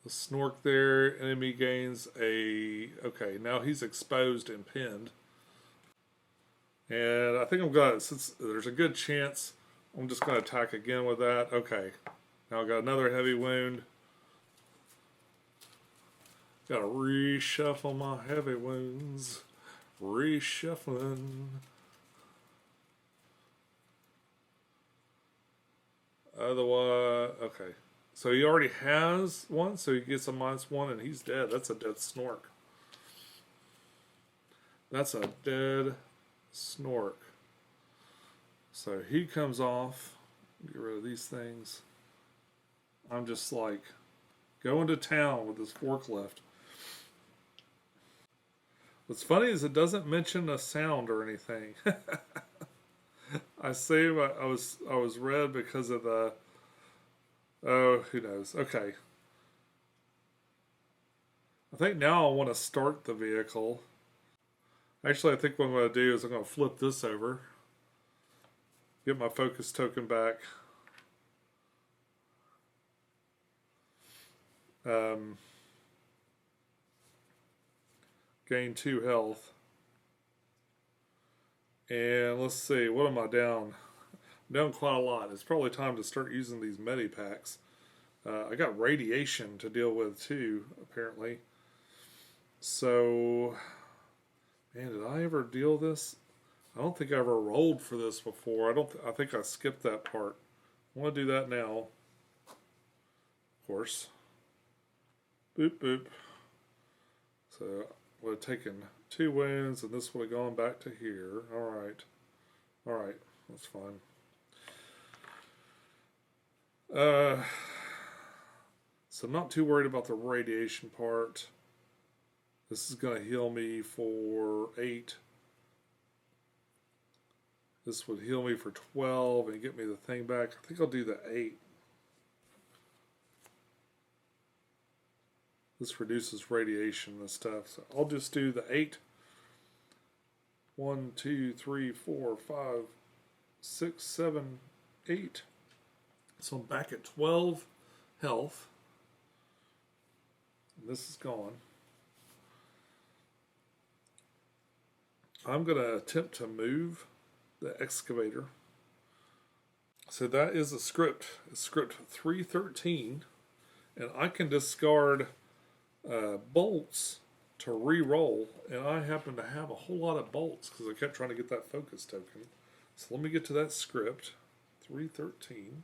snork there, enemy gains a... Okay, now he's exposed and pinned. And I think I'm going to, since there's a good chance, I'm just going to attack again with that. Okay, now I've got another heavy wound. Got to reshuffle my heavy wounds. Reshuffling. Otherwise, okay. So he already has one, so he gets a -1 and he's dead. That's a dead snork. That's a dead snork. So he comes off. Get rid of these things. I'm just like going to town with this forklift. What's funny is it doesn't mention a sound or anything. I say I was red because of the... Oh, who knows? Okay. I think now I want to start the vehicle. Actually, I think what I'm going to do is I'm going to flip this over. Get my focus token back. Gain 2 health. And let's see, what am I down? I'm down quite a lot. It's probably time to start using these medipacks. I got radiation to deal with too, apparently. So, man, did I ever deal this? I don't think I ever rolled for this before. I think I skipped that part. I want to do that now. Of course. Boop, boop. So, would have taken 2 wounds, and this would have gone back to here. Alright. Alright, that's fine. So I'm not too worried about the radiation part. This is going to heal me for 8. This would heal me for 12 and get me the thing back. I think I'll do the 8. This reduces radiation and stuff. So I'll just do the 8. 1, 2, 3, 4, 5, 6, 7, 8. So I'm back at 12 health. And this is gone. I'm going to attempt to move the excavator. So that is a script. It's script 313. And I can discard bolts to re-roll. And I happen to have a whole lot of bolts because I kept trying to get that focus token. So let me get to that script. 313.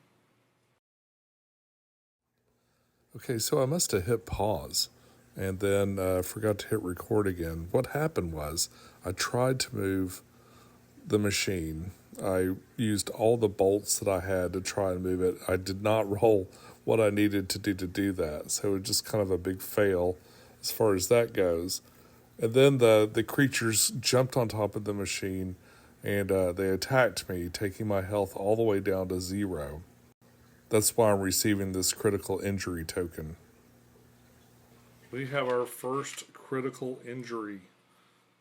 Okay, so I must have hit pause and then forgot to hit record again. What happened was I tried to move the machine. I used all the bolts that I had to try and move it. I did not roll what I needed to do that. So it was just kind of a big fail as far as that goes. And then the creatures jumped on top of the machine and they attacked me, taking my health all the way down to 0. That's why I'm receiving this critical injury token. We have our first critical injury.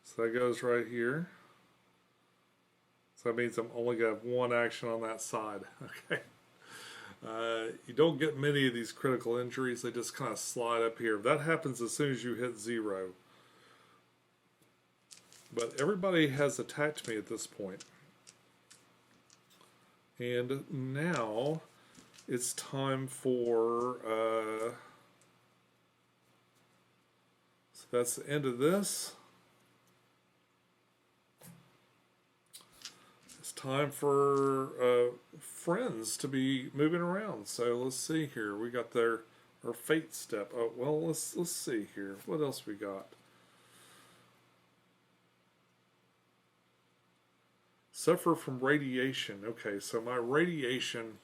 So that goes right here. So that means I'm only going to have 1 action on that side. Okay. You don't get many of these critical injuries. They just kind of slide up here. That happens as soon as you hit 0. But everybody has attacked me at this point. And now it's time for... so that's the end of this. It's time for friends to be moving around. So let's see here. We got our fate step. Oh well, let's see here. What else we got? Suffer from radiation. Okay, so my radiation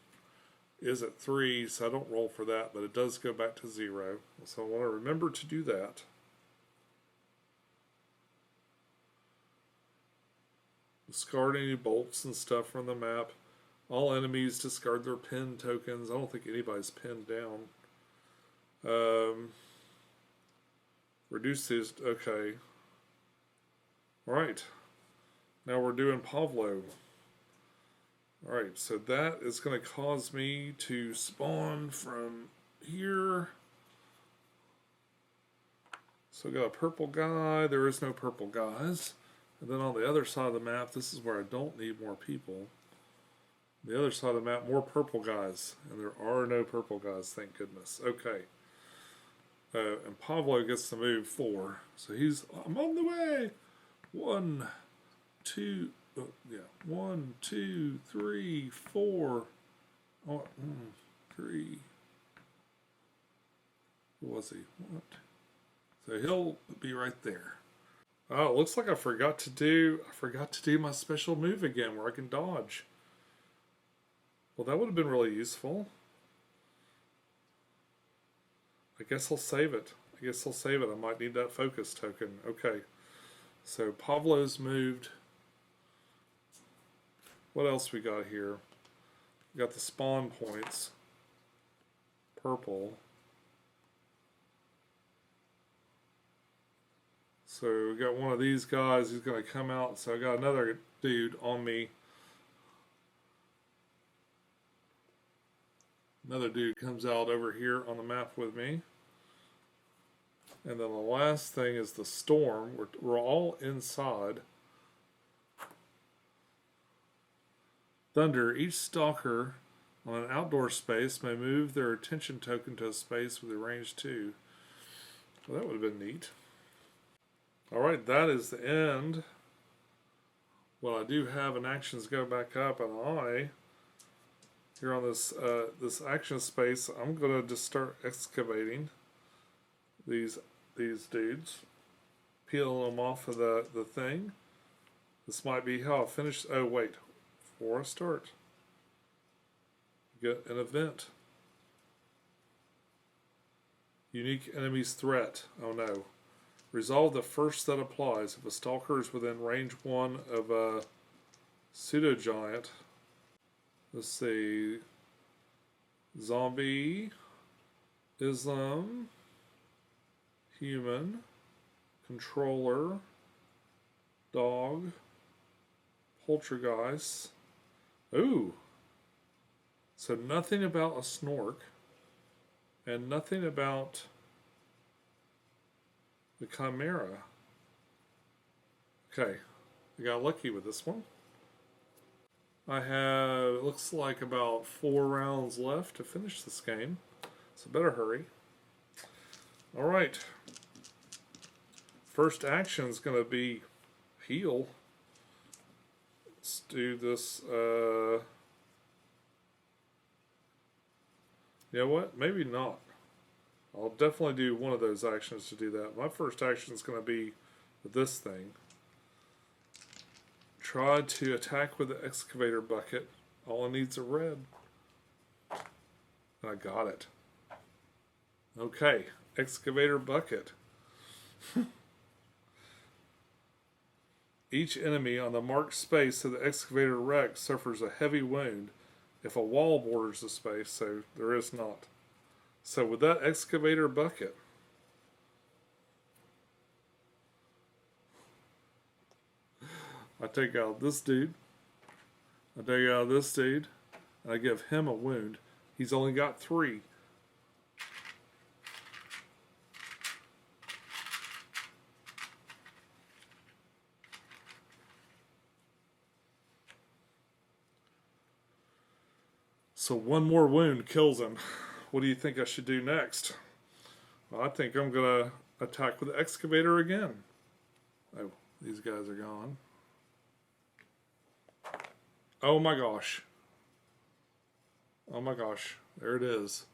is at 3, so I don't roll for that, but it does go back to 0. So I want to remember to do that. Discard any bolts and stuff from the map. All enemies discard their pin tokens. I don't think anybody's pinned down. Reduce these. Okay. Alright. Now we're doing Pavlo. Alright, so that is going to cause me to spawn from here. So I got a purple guy. There is no purple guys. And then on the other side of the map, this is where I don't need more people. The other side of the map, more purple guys. And there are no purple guys, thank goodness. Okay. And Pablo gets to move 4. So I'm on the way. 1, 2, yeah. 1, 2, 3, 4. Oh, 3. Who was he? What? So he'll be right there. Oh, it looks like I forgot to do my special move again where I can dodge. Well, that would have been really useful. I guess I'll save it. I might need that focus token. Okay. So Pablo's moved. What else we got here? We got the spawn points. Purple. So we got one of these guys who's going to come out. So I got another dude on me. Another dude comes out over here on the map with me. And then the last thing is the storm. We're all inside. Thunder. Each stalker on an outdoor space may move their attention token to a space with a range 2. Well, that would have been neat. Alright, that is the end. Well, I do have an actions go back up, and here on this action space, I'm going to just start excavating these dudes. peeling them off of the thing. This might be how I finish. Oh, wait. Before I start, get an event. Unique enemies threat. Oh no. Resolve the first that applies. If a stalker is within range 1 of a pseudo giant. Let's see. Zombie. Islam. Human. Controller. Dog. Poltergeist. Ooh. So nothing about a snork. And nothing about the Chimera. Okay. I got lucky with this one. I have, it looks like about 4 rounds left to finish this game. So better hurry. Alright. First action is going to be heal. Let's do this. You know what? Maybe not. I'll definitely do one of those actions to do that. My first action is going to be with this thing. Try to attack with the excavator bucket. All it needs is a red. I got it. Okay, excavator bucket. Each enemy on the marked space of the excavator wreck suffers a heavy wound if a wall borders the space, so there is not. So with that excavator bucket, I take out this dude, I take out this dude, and I give him a wound. He's only got 3. So one more wound kills him. What do you think I should do next? Well, I think I'm going to attack with the excavator again. Oh, these guys are gone. Oh my gosh. Oh my gosh. There it is.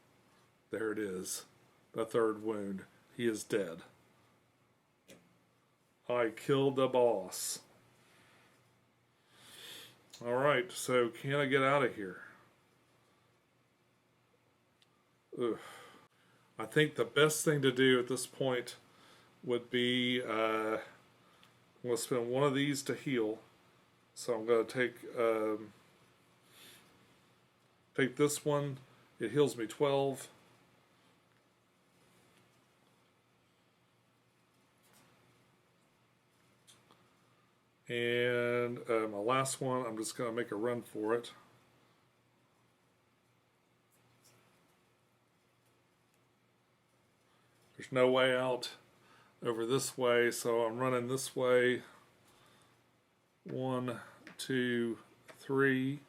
There it is. The 3rd wound. He is dead. I killed the boss. Alright, so can I get out of here? Ugh. I think the best thing to do at this point would be I'm going to spend one of these to heal. So I'm going to take this one. It heals me 12. And my last one, I'm just going to make a run for it. There's no way out over this way, so I'm running this way. 1, 2, 3.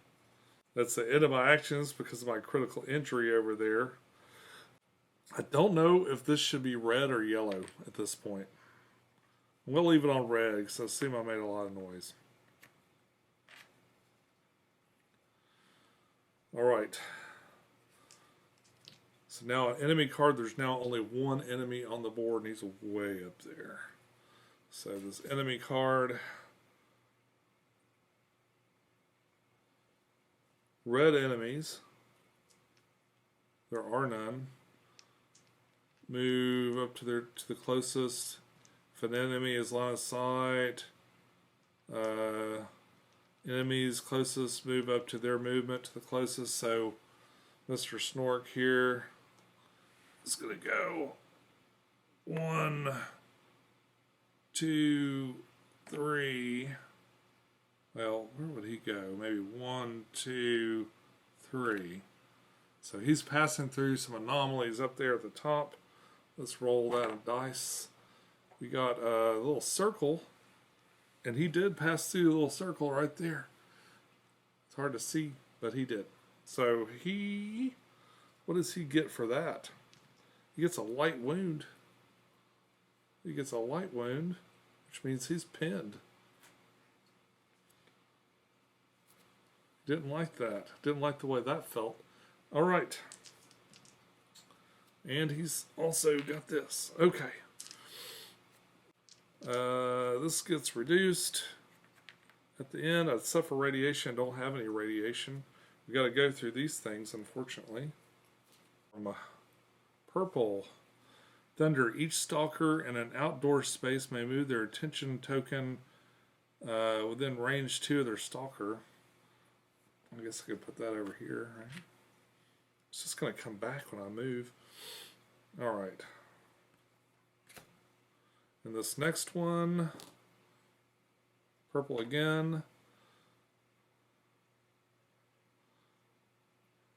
That's the end of my actions because of my critical injury over there. I don't know if this should be red or yellow at this point. I'm going to leave it on red because I assume I made a lot of noise. Alright. So now an enemy card, there's now only one enemy on the board and he's way up there. So this enemy card, red enemies, there are none. Move up to the closest. If an enemy is line of sight, enemies closest move up to their movement to the closest. So Mr. Snork here is going to go 1, 2, 3. Well, where would he go? Maybe 1, 2, 3. So he's passing through some anomalies up there at the top. Let's roll that dice. We got a little circle, and he did pass through the little circle right there. It's hard to see, but he did. So what does he get for that? He gets a light wound. He gets a light wound, which means he's pinned. Didn't like that. Didn't like the way that felt. All right. And he's also got this. Okay. This gets reduced. At the end, I suffer radiation. I don't have any radiation. We got to go through these things, unfortunately. Purple. Thunder. Each stalker in an outdoor space may move their attention token within range 2 of their stalker. I guess I could put that over here, right? It's just going to come back when I move. Alright. And this next one, purple again.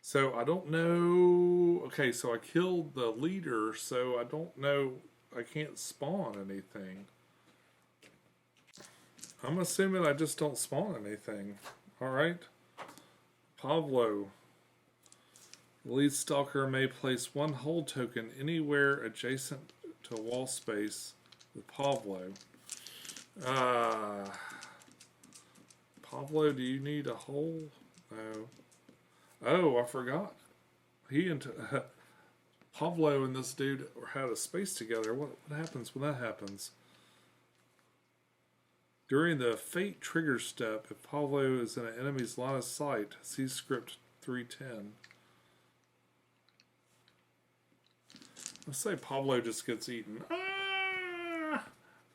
So I don't know. Okay, so I killed the leader, so I don't know. I can't spawn anything. I'm assuming I just don't spawn anything. Alright. Pablo. The lead stalker may place 1 hold token anywhere adjacent to a wall space with Pablo. Pablo, do you need a hole? No. Oh, I forgot. He and Pablo and this dude had a space together. What happens when that happens? During the Fate trigger step, if Pablo is in an enemy's line of sight, see script 310. Let's say Pablo just gets eaten. Ah,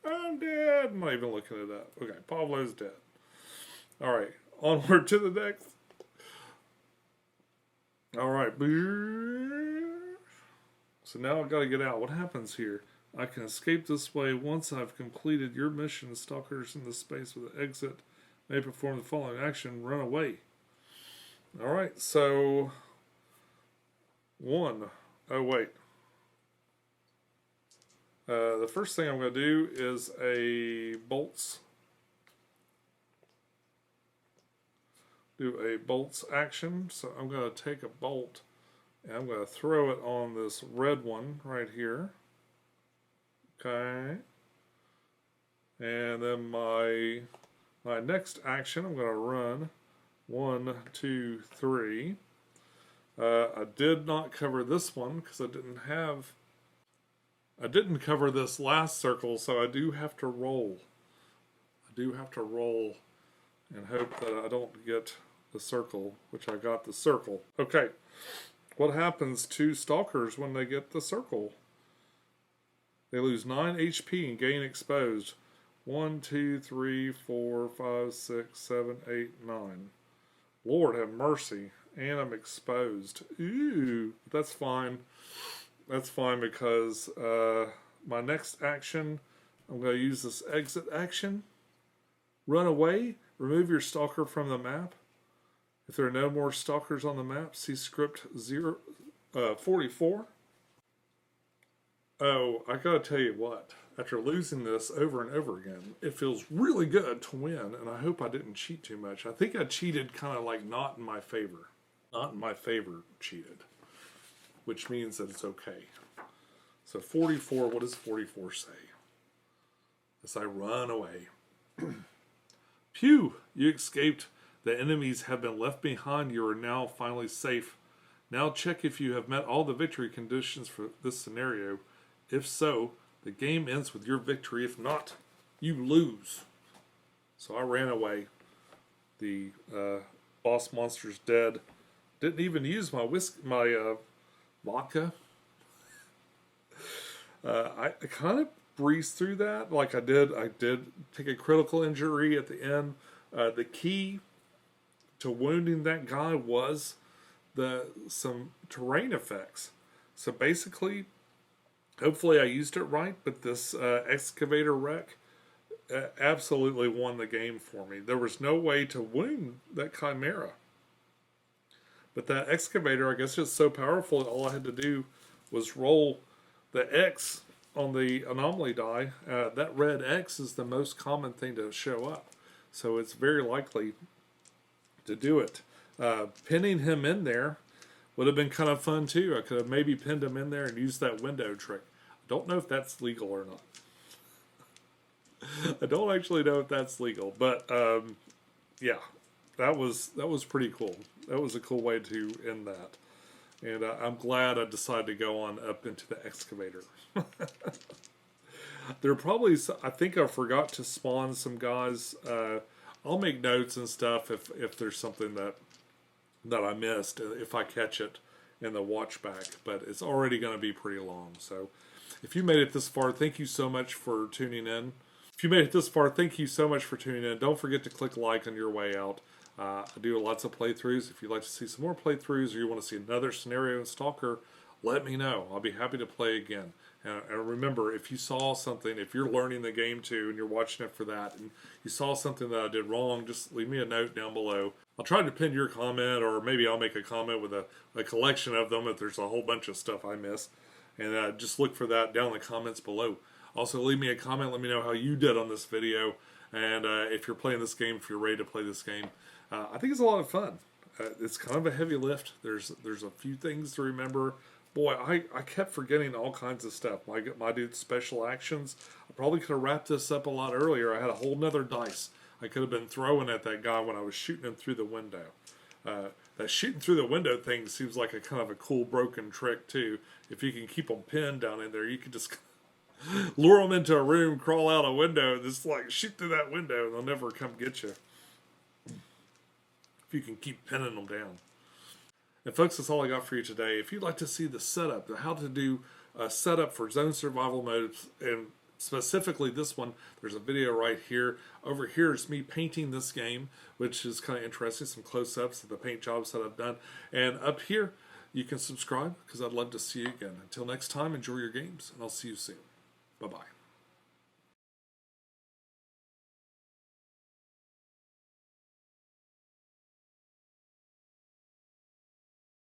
I'm dead. I'm not even looking it up. Okay, Pablo's dead. Alright, onward to the next. Alright. So now I've got to get out. What happens here? I can escape this way once I've completed your mission. Stalkers in the space with an exit may perform the following action. Run away. Alright, so... 1. Oh, wait. The first thing I'm going to do is a bolts. Do a bolts action. So I'm going to take a bolt and I'm going to throw it on this red one right here. Okay. And then my next action, I'm going to run 1, 2, 3. I did not cover this one because I didn't cover this last circle, so I do have to roll. I do have to roll and hope that I don't get the circle, which I got the circle. Okay, what happens to stalkers when they get the circle? They lose 9 HP and gain exposed. 1, 2, 3, 4, 5, 6, 7, 8, 9. Lord have mercy. And I'm exposed. Ooh, that's fine. That's fine because my next action, I'm going to use this exit action. Run away. Remove your stalker from the map. If there are no more stalkers on the map, see script 44. Oh, I gotta tell you what. After losing this over and over again, it feels really good to win, and I hope I didn't cheat too much. I think I cheated kind of like not in my favor. Not in my favor cheated. Which means that it's okay. So 44, what does 44 say? As I run away. Phew! You escaped. The enemies have been left behind. You are now finally safe. Now check if you have met all the victory conditions for this scenario. If so, the game ends with your victory. If not, you lose. So I ran away. The boss monster's dead. Didn't even use my vodka. I kind of breezed through that. Like I did take a critical injury at the end. The key to wounding that guy was some terrain effects. So basically, hopefully I used it right, but this excavator wreck absolutely won the game for me. There was no way to wound that chimera. But that excavator, I guess, is so powerful that all I had to do was roll the X on the anomaly die. That red X is the most common thing to show up. So it's very likely to do it. Pinning him in there would have been kind of fun too. I could have maybe pinned him in there and used that window trick. I don't know if that's legal or not. I don't actually know if that's legal, but yeah, that was pretty cool. That was a cool way to end that, and I'm glad I decided to go on up into the excavator. There are probably, I think I forgot to spawn some guys. I'll make notes and stuff if there's something that I missed, if I catch it in the watch back. But it's already going to be pretty long. So if you made it this far, thank you so much for tuning in. If you made it this far, thank you so much for tuning in. Don't forget to click like on your way out. I do lots of playthroughs. If you'd like to see some more playthroughs or you want to see another scenario in Stalker, let me know. I'll be happy to play again. And remember, if you saw something, if you're learning the game too and you're watching it for that, and you saw something that I did wrong, just leave me a note down below. I'll try to pin your comment, or maybe I'll make a comment with a collection of them if there's a whole bunch of stuff I miss. And just look for that down in the comments below. Also, leave me a comment. Let me know how you did on this video. And if you're playing this game, if you're ready to play this game. I think it's a lot of fun. It's kind of a heavy lift. There's a few things to remember. Boy, I kept forgetting all kinds of stuff. My dude's special actions. I probably could have wrapped this up a lot earlier. I had a whole nother dice I could have been throwing at that guy when I was shooting him through the window. That shooting through the window thing seems like a kind of a cool broken trick too. If you can keep them pinned down in there, you can just lure them into a room, crawl out a window, and just like shoot through that window, and they'll never come get you. If you can keep pinning them down. And folks, that's all I got for you today. If you'd like to see the setup, how to do a setup for zone survival modes, and specifically this one, there's a video right here. Over here is me painting this game, which is kind of interesting, some close-ups of the paint jobs that I've done. And up here, you can subscribe, because I'd love to see you again. Until next time, enjoy your games, and I'll see you soon. Bye-bye.